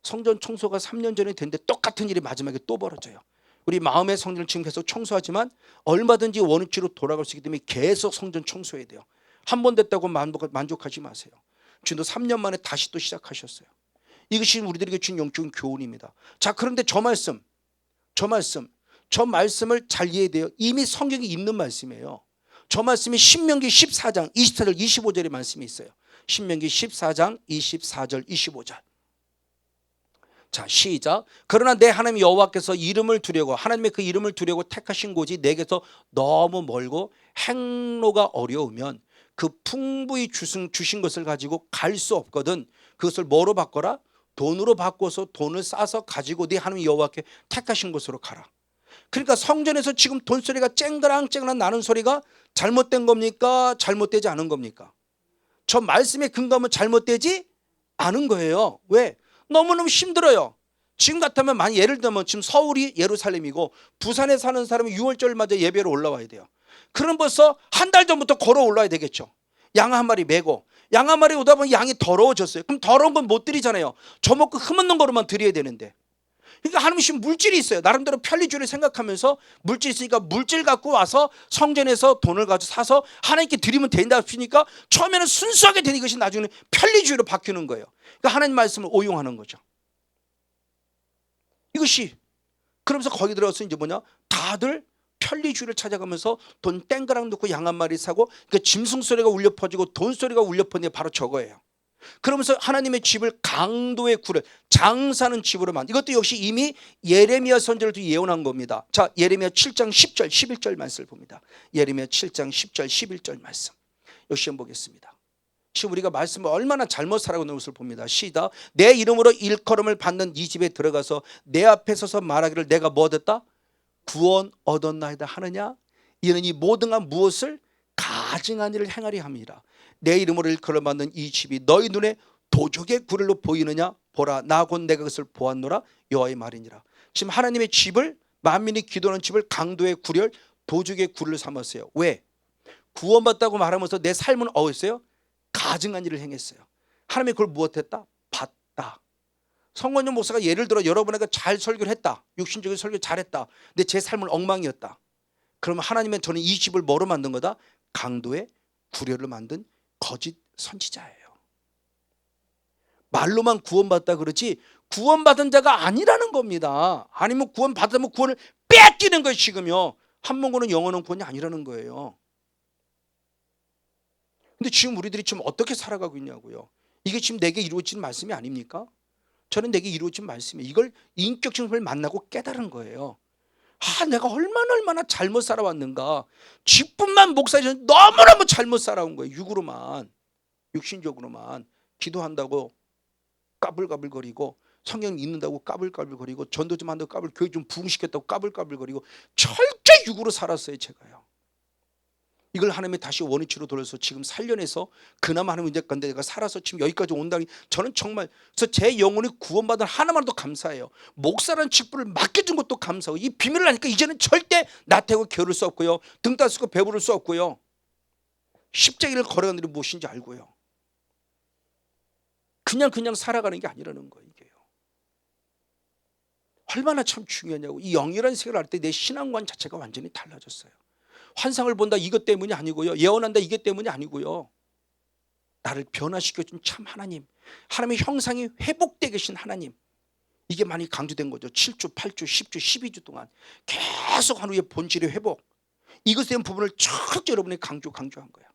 성전 청소가 3년 전에 됐는데 똑같은 일이 마지막에 또 벌어져요. 우리 마음의 성전을 지금 계속 청소하지만 얼마든지 원위치로 돌아갈 수 있기 때문에 계속 성전 청소해야 돼요. 한 번 됐다고 만족하지 마세요. 주님도 3년 만에 다시 또 시작하셨어요. 이것이 우리들에게 준 영적인 교훈입니다. 자, 그런데 저 말씀을 잘 이해해야 돼요. 이미 성경에 있는 말씀이에요. 저 말씀이 신명기 14장 24절 25절의 말씀이 있어요. 신명기 14장 24절 25절. 자, 시작. 그러나 내 하나님 여호와께서 이름을 두려고, 하나님의 그 이름을 두려고 택하신 곳이 내게서 너무 멀고 행로가 어려우면 그 풍부히 주신 것을 가지고 갈 수 없거든. 그것을 뭐로 바꿔라? 돈으로 바꿔서 돈을 싸서 가지고 네 하나님 여호와께 택하신 곳으로 가라. 그러니까 성전에서 지금 돈소리가 쨍그랑쨍그랑 나는 소리가 잘못된 겁니까? 잘못되지 않은 겁니까? 저 말씀의 근거는 잘못되지 않은 거예요. 왜? 너무너무 힘들어요. 지금 같으면 예를 들면 지금 서울이 예루살렘이고 부산에 사는 사람이 6월절 맞아 예배로 올라와야 돼요. 그럼 벌써 한 달 전부터 걸어 올라야 되겠죠. 양 한 마리 메고. 양 한 마리 오다 보면 양이 더러워졌어요. 그럼 더러운 건 못 드리잖아요. 저 먹고 흠없는 거로만 드려야 되는데. 그러니까 하나님은 물질이 있어요. 나름대로 편리주의를 생각하면서 물질이 있으니까 물질 갖고 와서 성전에서 돈을 가지고 사서 하나님께 드리면 된다 하시니까 처음에는 순수하게 되는 것이 나중에는 편리주의로 바뀌는 거예요. 그러니까 하나님 말씀을 오용하는 거죠. 이것이 그러면서 거기 들어가서 이제 뭐냐, 다들 편리주의를 찾아가면서 돈 땡그랑 넣고 양 한 마리 사고, 그러니까 짐승 소리가 울려 퍼지고 돈 소리가 울려 퍼지는 게 바로 저거예요. 그러면서 하나님의 집을 강도의 굴을 장사하는 집으로 만든, 이것도 역시 이미 예레미야 선지자를 예언한 겁니다. 자, 예레미야 7장 10절 11절 말씀을 봅니다. 예레미야 7장 10절 11절 말씀 역시 한번 보겠습니다. 지금 우리가 말씀을 얼마나 잘못 살아가는 것을 봅니다. 시작. 내 이름으로 일컬음을 받는 이 집에 들어가서 내 앞에 서서 말하기를 내가 뭐 얻었다? 구원 얻었나이다 하느냐? 이는 이 모든가 무엇을 가증한 일을 행하리 함이라. 내 이름으로 일컬음 받는 이 집이 너희 눈에 도적의 굴로 보이느냐? 보라, 나 곧 내가 그것을 보았노라. 여호와의 말이니라. 지금 하나님의 집을, 만민이 기도하는 집을 강도의 굴을, 도적의 굴을 삼았어요. 왜? 구원받다고 말하면서 내 삶은 어땠어요? 가증한 일을 행했어요. 하나님이 그걸 무엇했다? 봤다. 성원용 목사가 예를 들어 여러분에게 잘 설교를 했다. 육신적인 설교 잘했다. 근데 제 삶은 엉망이었다. 그러면 하나님은 저는 이 집을 뭐로 만든 거다? 강도의 구려를 만든 거짓 선지자예요. 말로만 구원받다 그러지 구원받은 자가 아니라는 겁니다. 아니면 구원받으면 구원을 뺏기는 거예요. 지금요. 한문구는 영원한 구원이 아니라는 거예요. 근데 지금 우리들이 지금 어떻게 살아가고 있냐고요. 이게 지금 내게 이루어진 말씀이 아닙니까? 저는 내게 이루어진 말씀이에요. 이걸 인격증을 만나고 깨달은 거예요. 내가 얼마나 잘못 살아왔는가. 직분만 목사님 너무너무 잘못 살아온 거예요. 육으로만, 육신적으로만 기도한다고 까불까불거리고, 성경 읽는다고 까불까불거리고, 전도 좀 한다고 교회 좀 부흥시켰다고 까불까불거리고, 철저히 육으로 살았어요. 제가요. 이걸 하나님이 다시 원위치로 돌려서 지금 살려내서 그나마 하나님 이제 건데 내가 살아서 지금 여기까지 온다니, 저는 정말 그래서 제 영혼이 구원받은 하나만도 감사해요. 목사라는 직분을 맡겨준 것도 감사하고, 이 비밀을 아니까 이제는 절대 나태하고 게으를 수 없고요, 등 따스고 배부를 수 없고요, 십자가를 걸어가는 일이 무엇인지 알고요, 그냥 살아가는 게 아니라는 거예요. 이게요. 얼마나 참 중요하냐고. 이 영이라는 세계를 알 때 내 신앙관 자체가 완전히 달라졌어요. 환상을 본다 이것 때문이 아니고요, 예언한다 이것 때문이 아니고요, 나를 변화시켜준 참 하나님, 하나님의 형상이 회복되어 계신 하나님, 이게 많이 강조된 거죠. 7주 8주 10주 12주 동안 계속 하루의 본질의 회복, 이것에 대한 부분을 철저히 여러분이 강조한 거예요.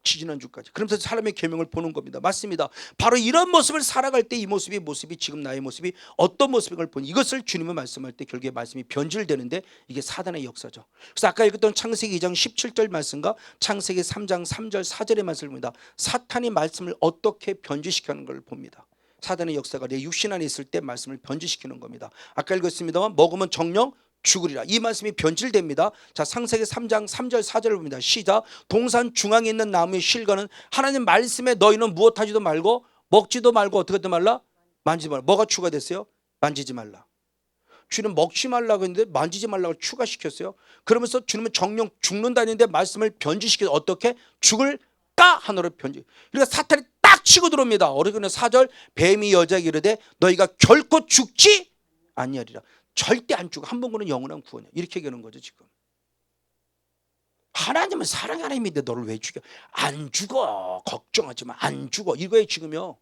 지지난주까지. 그러면서 사람의 계명을 보는 겁니다. 맞습니다. 바로 이런 모습을 살아갈 때 이 모습이 지금 나의 모습이 어떤 모습인 걸 보니, 이것을 주님은 말씀할 때 결국에 말씀이 변질되는데, 이게 사단의 역사죠. 그래서 아까 읽었던 창세기 2장 17절 말씀과 창세기 3장 3절 4절의 말씀을 봅니다. 사탄이 말씀을 어떻게 변질시키는 걸 봅니다. 사단의 역사가 내 육신 안에 있을 때 말씀을 변질시키는 겁니다. 아까 읽었습니다만 먹으면 정령 죽으리라. 이 말씀이 변질됩니다. 자, 창세기 3장 3절 4절을 봅니다. 시작. 동산 중앙에 있는 나무의 실과는 하나님 말씀에 너희는 무엇하지도 말고 먹지도 말고 어떻게 하지 말라? 만지지 말라. 뭐가 추가됐어요? 만지지 말라. 주는 먹지 말라고 했는데 만지지 말라고 추가시켰어요. 그러면서 주님은 정령 죽는다는데 말씀을 변질시켜서 어떻게? 죽을까 하노라 변질. 그러니까 사탄이 딱 치고 들어옵니다. 어르신의 4절, 뱀이 여자에게 이르되 너희가 결코 죽지 아니하리라. 절대 안 죽어. 한 번구는 영원한 구원이야. 이렇게 얘기하는 거죠. 지금 하나님은 사랑의 하나님인데 너를 왜 죽여? 안 죽어. 걱정하지 마. 안 죽어. 이거예요 지금요.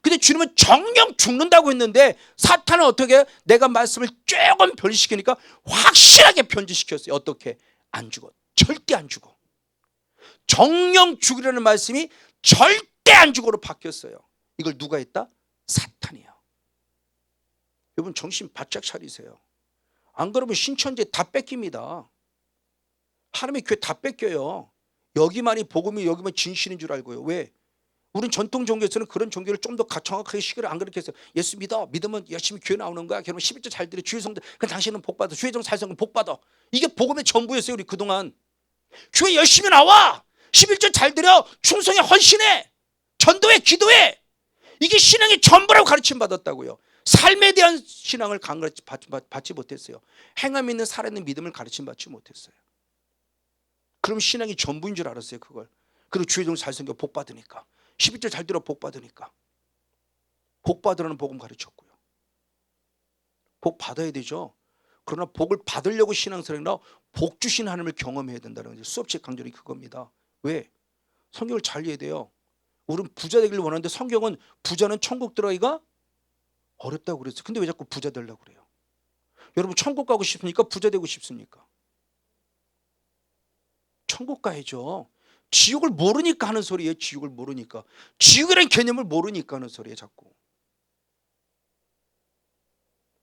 근데 주님은 정령 죽는다고 했는데 사탄은 어떻게? 내가 말씀을 조금 변질시키니까 확실하게 변질시켰어요. 어떻게? 안 죽어. 절대 안 죽어. 정령 죽으라는 말씀이 절대 안 죽어로 바뀌었어요. 이걸 누가 했다? 사탄이에요. 여러분 정신 바짝 차리세요. 안 그러면 신천지 다 뺏깁니다. 하나님의 교회 다 뺏겨요. 여기만이 복음이, 여기만 진실인 줄 알고요. 왜? 우린 전통 종교에서는 그런 종교를 좀 더 정확하게 시기를 안 그렇게 했어요. 예수 믿으면 열심히 교회 나오는 거야. 그러면 11조 잘 드려. 주의 성도, 그럼 당신은 복 받아. 주의 종 살성은 복 받아. 이게 복음의 전부였어요. 우리 그동안 교회 열심히 나와. 11조 잘 드려. 충성에 헌신해. 전도해. 기도해. 이게 신앙의 전부라고 가르침 받았다고요. 삶에 대한 신앙을 받지 못했어요. 행함 있는 살아있는 믿음을 가르침 받지 못했어요. 그럼 신앙이 전부인 줄 알았어요. 그걸. 그리고 주의 종을 잘 섬겨 복 받으니까, 11절 잘 들어 복 받으니까, 복 받으라는 복음 가르쳤고요. 복 받아야 되죠. 그러나 복을 받으려고 신앙생활이나 복 주신 하나님을 경험해야 된다는 게 수업책 강조는 그겁니다. 왜? 성경을 잘 이해해야 돼요. 우리는 부자 되기를 원하는데 성경은 부자는 천국 들어가기가 어렵다고 그랬어요. 근데 왜 자꾸 부자 되려고 그래요? 여러분 천국 가고 싶습니까? 부자 되고 싶습니까? 천국 가야죠. 지옥을 모르니까 하는 소리예요. 지옥을 모르니까. 지옥이라는 개념을 모르니까 하는 소리예요. 자꾸.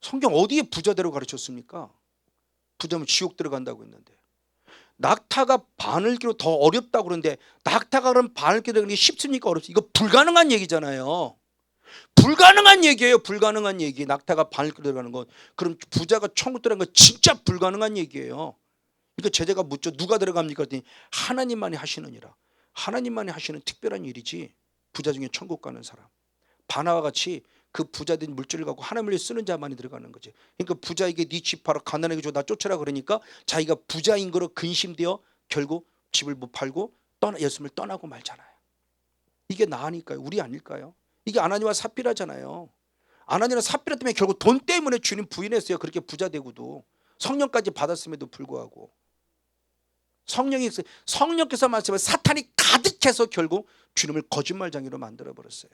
성경 어디에 부자대로 가르쳤습니까? 부자면 지옥 들어간다고 했는데. 낙타가 바늘기로 더 어렵다고 그러는데 낙타가 그럼 바늘기로 되는 게 쉽습니까? 어렵습니까? 이거 불가능한 얘기잖아요. 불가능한 얘기예요. 불가능한 얘기. 낙타가 바늘기로 들어가는 건. 그럼 부자가 천국 들어가는 건 진짜 불가능한 얘기예요. 그러니까 제자가 묻죠. 누가 들어갑니까? 그랬더니 하나님만이 하시느니라. 하나님만이 하시는 특별한 일이지 부자 중에 천국 가는 사람, 바나와 같이 그 부자된 물질을 갖고 하나님을 위해 쓰는 자만이 들어가는 거지. 그러니까 부자에게 네 집 팔아 가난하게 줘 나 쫓아라 그러니까 자기가 부자인 거로 근심되어 결국 집을 못 팔고 예수님을 떠나고 말잖아요. 이게 나아니까요. 우리 아닐까요? 이게 아나니와 삽비라잖아요. 아나니아는 삽비라 때문에 결국 돈 때문에 주님 부인했어요. 그렇게 부자 되고도 성령까지 받았음에도 불구하고 성령께서 말씀을 사탄이 가득해서 결국 주님을 거짓말쟁이로 만들어버렸어요.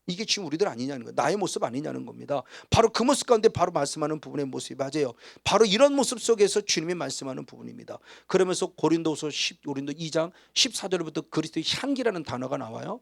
이게 지금 우리들 아니냐는 거예요. 나의 모습 아니냐는 겁니다. 바로 그 모습 가운데 바로 말씀하는 부분의 모습이 맞아요. 바로 이런 모습 속에서 주님이 말씀하는 부분입니다. 그러면서 고린도서 2장 14절부터 그리스도의 향기라는 단어가 나와요.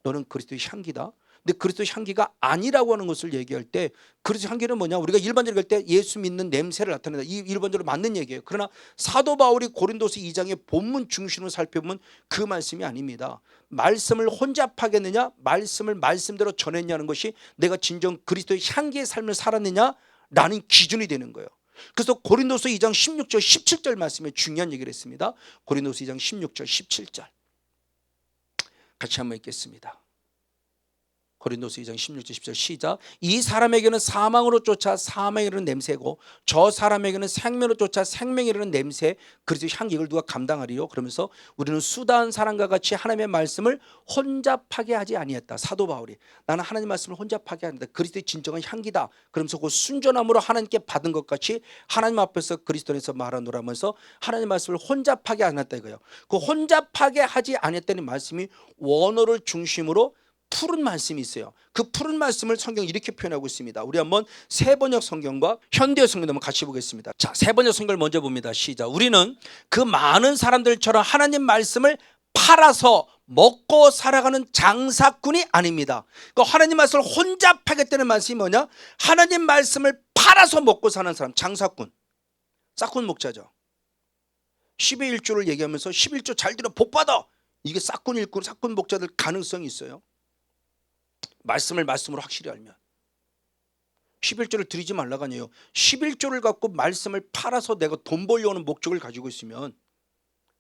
너는 그리스도의 향기다. 근데 그리스도의 향기가 아니라고 하는 것을 얘기할 때 그리스도의 향기는 뭐냐, 우리가 일반적으로 할 때 예수 믿는 냄새를 나타낸다, 이 일반적으로 맞는 얘기예요. 그러나 사도 바울이 고린도서 2장의 본문 중심으로 살펴보면 그 말씀이 아닙니다. 말씀을 혼잡하겠느냐, 말씀을 말씀대로 전했냐는 것이 내가 진정 그리스도의 향기의 삶을 살았느냐라는 기준이 되는 거예요. 그래서 고린도서 2장 16절 17절 말씀에 중요한 얘기를 했습니다. 고린도서 2장 16절 17절 같이 한번 읽겠습니다. 고린도서 2장 16절 17절 시작. 이 사람에게는 사망으로 쫓아 사망에 이르는 냄새고 저 사람에게는 생명으로 쫓아 생명에 이르는 냄새, 그리스도의 향기, 이걸 누가 감당하리요? 그러면서 우리는 수다한 사람과 같이 하나님의 말씀을 혼잡하게 하지 아니했다. 사도 바울이 나는 하나님 말씀을 혼잡하게 한다. 그리스도의 진정한 향기다. 그러면서 그 순전함으로 하나님께 받은 것 같이 하나님 앞에서 그리스도 안에서 말하노라면서 하나님 말씀을 혼잡하게 안 했다 이거예요. 그 혼잡하게 하지 아니했다는 말씀이 원어를 중심으로 푸른 말씀이 있어요. 그 푸른 말씀을 성경이 이렇게 표현하고 있습니다. 우리 한번 세번역 성경과 현대어 성경 한번 같이 보겠습니다. 자, 세번역 성경을 먼저 봅니다. 시작. 우리는 그 많은 사람들처럼 하나님 말씀을 팔아서 먹고 살아가는 장사꾼이 아닙니다. 그러니까 하나님 말씀을 혼잡하겠다는 말씀이 뭐냐? 하나님 말씀을 팔아서 먹고 사는 사람, 장사꾼, 싹꾼 목자죠. 10의 1조를 얘기하면서 11조 잘 들어 복 받아, 이게 싹꾼 일꾼 싹꾼 목자들 가능성이 있어요. 말씀을 말씀으로 확실히 알면 11조를 드리지 말라고 하네요. 11조를 갖고 말씀을 팔아서 내가 돈 벌려는 목적을 가지고 있으면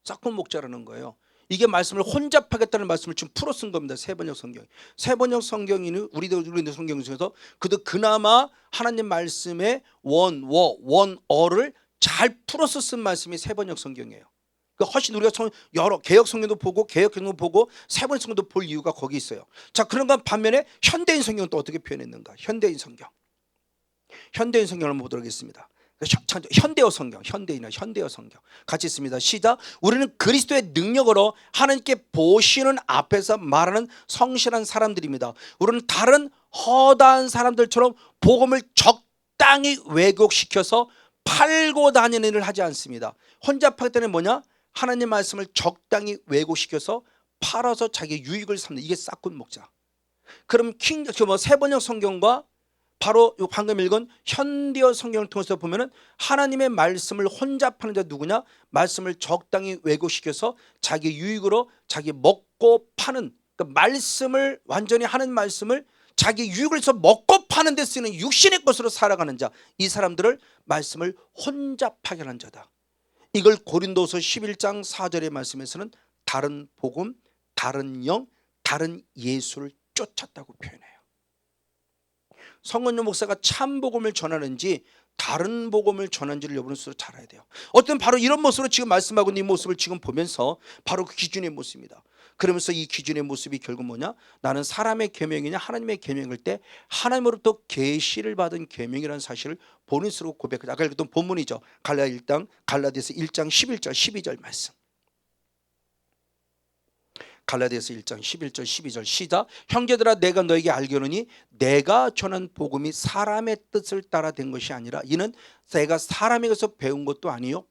싹꾼 목자라는 거예요. 이게 말씀을 혼잡하겠다는 말씀을 지금 풀어 쓴 겁니다. 세번역 성경. 세번역 성경이는 우리들 성경 중에서 그나마 하나님 말씀의 원어를 잘 풀어서 쓴 말씀이 세번역 성경이에요. 훨씬 우리가 여러 개혁 성경도 보고 개혁 성경도 보고 세번 성경도 볼 이유가 거기 있어요. 자, 그런가 반면에 현대인 성경은 또 어떻게 표현했는가? 현대인 성경을 한번 보도록 하겠습니다. 현대어 성경, 현대어 성경 같이 있습니다. 시작. 우리는 그리스도의 능력으로 하나님께 보시는 앞에서 말하는 성실한 사람들입니다. 우리는 다른 허다한 사람들처럼 복음을 적당히 왜곡시켜서 팔고 다니는 일을 하지 않습니다. 혼잡할 때는 뭐냐? 하나님 말씀을 적당히 왜곡시켜서 팔아서 자기 유익을 삼는, 이게 싹꾼 목자. 그럼 세번역 성경과 바로 방금 읽은 현대어 성경을 통해서 보면은 하나님의 말씀을 혼잡하는 자 누구냐? 말씀을 적당히 왜곡시켜서 자기 유익으로 자기 먹고 파는, 그러니까 말씀을 완전히 하는 말씀을 자기 유익을 위해서 먹고 파는 데 쓰는 육신의 것으로 살아가는 자, 이 사람들을 말씀을 혼잡하게 하는 자다. 이걸 고린도서 11장 4절의 말씀에서는 다른 복음, 다른 영, 다른 예수를 쫓았다고 표현해요. 성원용 목사가 참 복음을 전하는지 다른 복음을 전하는지를 여러분은 스스로 잘 알아야 돼요. 어떤 바로 이런 모습으로 지금 말씀하고 있는 이 모습을 지금 보면서 바로 그 기준의 모습입니다. 그러면서 이 기준의 모습이 결국 뭐냐? 나는 사람의 계명이냐 하나님의 계명일 때 하나님으로부터 계시를 받은 계명이라는 사실을 본인 스스로 고백하죠. 아까 읽었던 본문이죠. 갈라디아서 1장 11절 12절 말씀. 갈라디아서 1장 11절 12절 시작. 형제들아 내가 너에게 알기로니 내가 전한 복음이 사람의 뜻을 따라 된 것이 아니라 이는 내가 사람에게서 배운 것도 아니요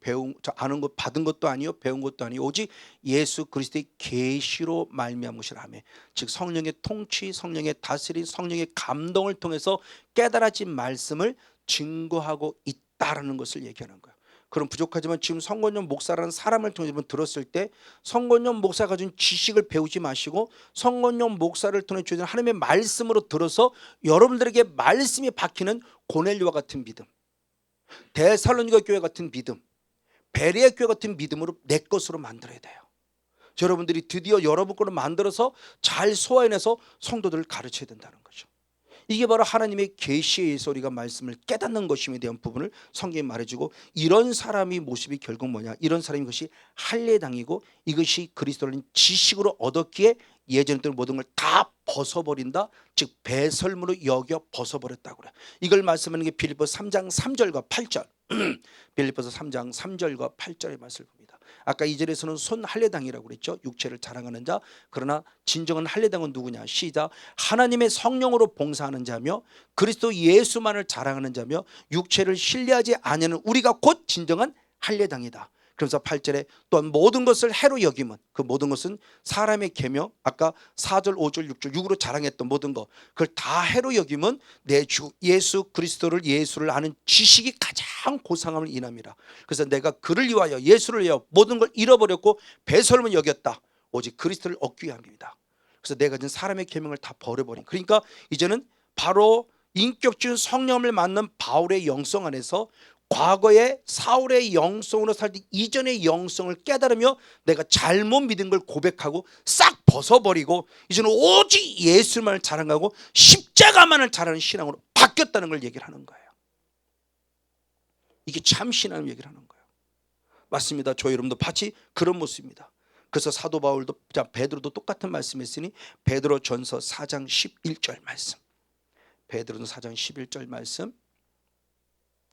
아는 것 받은 것도 아니요 배운 것도 아니요 오직 예수 그리스도의 계시로 말미암은 것이라 하며, 즉 성령의 통치, 성령의 다스림, 성령의 감동을 통해서 깨달아진 말씀을 증거하고 있다라는 것을 얘기하는 거예요. 그럼 부족하지만 지금 성권용 목사라는 사람을 통해서 들었을 때 성권용 목사가 가진 지식을 배우지 마시고 성권용 목사를 통해 주신 하나님의 말씀으로 들어서 여러분들에게 말씀이 박히는 고넬료와 같은 믿음, 데살로니가 교회 같은 믿음, 베레아 교회 같은 믿음으로 내 것으로 만들어야 돼요. 여러분들이 드디어 여러분 거로 만들어서 잘 소화해내서 성도들을 가르쳐야 된다는 거죠. 이게 바로 하나님의 계시에 의해서 우리가 말씀을 깨닫는 것임에 대한 부분을 성경이 말해주고, 이런 사람이 모습이 결국 뭐냐, 이런 사람이 것이 할례당이고 이것이 그리스도라는 지식으로 얻었기에 예전에 모든 걸 다 벗어버린다, 즉 배설물로 여겨 벗어버렸다고 그래. 이걸 말씀하는 게 빌립보서 3장 3절과 8절 빌립보서 3장 3절과 8절의 말씀을 봅니다. 아까 2절에서는 손 할례당이라고 그랬죠. 육체를 자랑하는 자. 그러나 진정한 할례당은 누구냐, 시작, 하나님의 성령으로 봉사하는 자며 그리스도 예수만을 자랑하는 자며 육체를 신뢰하지 아니하는 우리가 곧 진정한 할례당이다. 그래서 8절에 또한 모든 것을 해로 여김은, 그 모든 것은 사람의 계명, 아까 4절 5절 6절 6으로 자랑했던 모든 것, 그걸 다 해로 여김은 내 주 예수 그리스도를, 예수를 아는 지식이 가장 고상함을 인함이라. 그래서 내가 그를 위하여, 예수를 위하여 모든 걸 잃어버렸고 배설물 여겼다, 오직 그리스도를 얻기 위함입니다. 그래서 내가 지금 사람의 계명을 다 버려버린, 그러니까 이제는 바로 인격적인 성령을 만난 바울의 영성 안에서 과거의 사울의 영성으로 살던 이전의 영성을 깨달으며 내가 잘못 믿은 걸 고백하고 싹 벗어버리고 이제는 오직 예수만을 자랑하고 십자가만을 자랑하는 신앙으로 바뀌었다는 걸 얘기를 하는 거예요. 이게 참 신앙을 얘기를 하는 거예요. 맞습니다. 저 여러분도 같이 그런 모습입니다. 그래서 사도 바울도, 베드로도 똑같은 말씀했으니 베드로 전서 4장 11절 말씀, 베드로는 4장 11절 말씀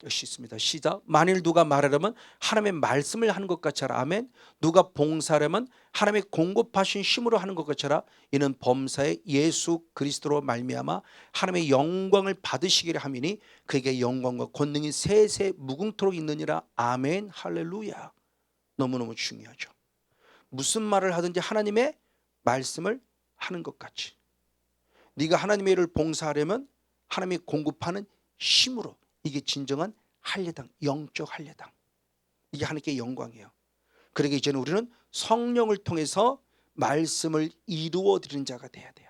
역시 있습니다. 시작, 만일 누가 말하려면 하나님의 말씀을 하는 것 같이 하라. 아멘. 누가 봉사하려면 하나님의 공급하신 힘으로 하는 것 같이 하라. 이는 범사에 예수 그리스도로 말미암아 하나님의 영광을 받으시기를 함이니 그에게 영광과 권능이 세세 무궁토록 있느니라. 아멘. 할렐루야. 너무너무 중요하죠. 무슨 말을 하든지 하나님의 말씀을 하는 것 같이, 네가 하나님의 일을 봉사하려면 하나님이 공급하는 힘으로, 이게 진정한 할례당, 영적 할례당, 이게 하나님께 영광이에요. 그러기 이제는 우리는 성령을 통해서 말씀을 이루어드리는 자가 돼야 돼요.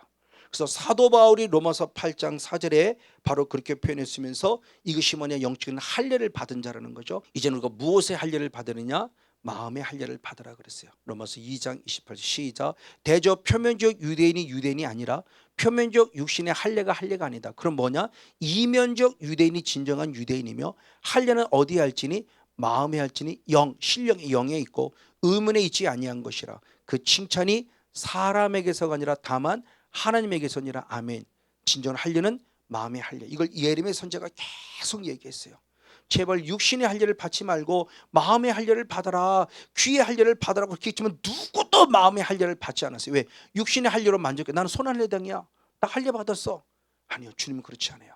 그래서 사도 바울이 로마서 8장 4절에 바로 그렇게 표현했으면서 이것이 뭐냐, 영적인 할례를 받은 자라는 거죠. 이제는 우리가 무엇의 할례를 받으느냐, 마음의 할례를 받으라 그랬어요. 로마서 2장 28절 시작, 대저 표면적 유대인이 아니라 표면적 육신의 할례가 할례가 아니다. 그럼 뭐냐, 이면적 유대인이 진정한 유대인이며 할례는 어디에 할지니 마음에 할지니 영, 신령의 영에 있고 의문에 있지 아니한 것이라. 그 칭찬이 사람에게서가 아니라 다만 하나님에게서니라. 아멘. 진정한 할례는 마음의 할례. 이걸 예레미야 선지자가 계속 얘기했어요. 제발 육신의 할례를 받지 말고 마음의 할례를 받아라, 귀의 할례를 받아라 그렇게 했지만 누구도 마음의 할례를 받지 않았어요. 왜? 육신의 할례로 만족해. 나는 손할례당이야, 나 할례 받았어. 아니요, 주님은 그렇지 않아요.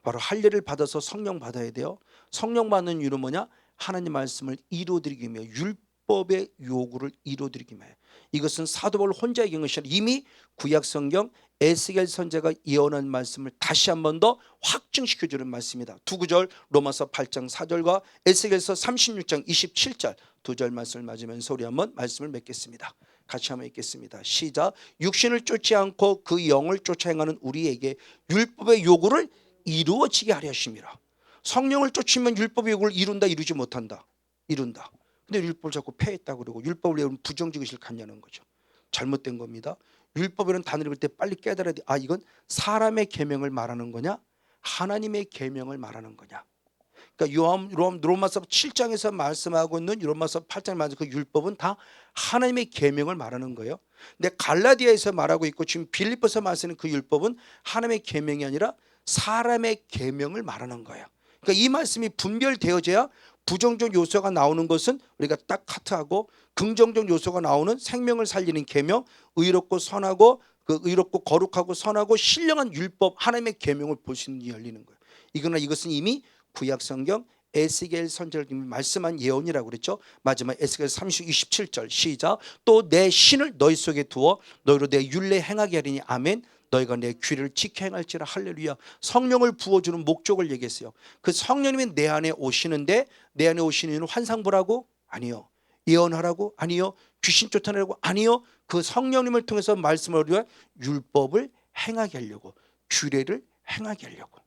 바로 할례를 받아서 성령 받아야 돼요. 성령 받는 이유는 뭐냐, 하나님 말씀을 이루어드리기 위해, 율법의 요구를 이루어드리기 위해. 이것은 사도 바울 혼자 얘기한 것이 아니라 이미 구약 성경 에스겔 선지자가 예언한 말씀을 다시 한 번 더 확증시켜주는 말씀입니다. 두 구절, 로마서 8장 4절과 에스겔서 36장 27절 두 절 말씀을 맞으면서 우리 한번 말씀을 맺겠습니다. 같이 한번 읽겠습니다. 시작, 육신을 쫓지 않고 그 영을 쫓아 행하는 우리에게 율법의 요구를 이루어지게 하려 하심이라. 성령을 쫓으면 율법의 요구를 이룬다, 이루지 못한다? 이룬다. 근데 율법을 자꾸 폐했다고 그러고 율법을 외우면 부정직의식을 갖냐는 거죠. 잘못된 겁니다. 율법이라는 단어를 읽을 때 빨리 깨달아야 돼. 아, 이건 사람의 계명을 말하는 거냐, 하나님의 계명을 말하는 거냐. 그러니까 로마서 7장에서 말씀하고 있는 로마서 8장에 말하는 그 율법은 다 하나님의 계명을 말하는 거예요. 근데 갈라디아에서 말하고 있고 지금 빌립보서 말씀하는 그 율법은 하나님의 계명이 아니라 사람의 계명을 말하는 거예요. 그러니까 이 말씀이 분별되어져야 부정적 요소가 나오는 것은 우리가 딱 카트하고, 긍정적 요소가 나오는 생명을 살리는 계명, 의롭고 선하고, 그 의롭고 거룩하고 선하고 신령한 율법, 하나님의 계명을 볼 수 있는 열리는 거예요. 이것은 이미 구약 성경 에스겔 선지자님이 말씀한 예언이라고 그랬죠. 마지막 에스겔 30 27절 시작, 또 내 신을 너희 속에 두어 너희로 내 율례 행하게 하리니. 아멘. 너희가 내 귀를 지켜 행할지라. 할렐루야. 성령을 부어주는 목적을 얘기했어요. 그 성령님이 내 안에 오시는데, 내 안에 오시는 이유는 환상 보라고? 아니요. 예언하라고? 아니요. 귀신 쫓아내라고? 아니요. 그 성령님을 통해서 말씀을 위해 율법을 행하게 하려고, 규례를 행하게 하려고.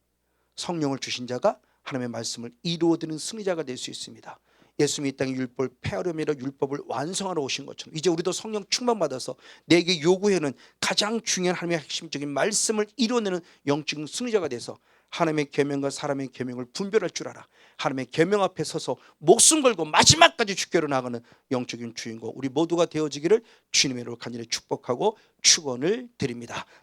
성령을 주신 자가 하나님의 말씀을 이루어드리는 승리자가 될 수 있습니다. 예수님이 이 땅에 율법을 폐하려면 율법을 완성하러 오신 것처럼 이제 우리도 성령 충만받아서 내게 요구하는 가장 중요한 하나님의 핵심적인 말씀을 이뤄내는 영적인 승리자가 돼서 하나님의 계명과 사람의 계명을 분별할 줄 알아. 하나님의 계명 앞에 서서 목숨 걸고 마지막까지 주께로 나가는 영적인 주인공 우리 모두가 되어지기를 주님의 이름으로 간절히 축복하고 축원을 드립니다.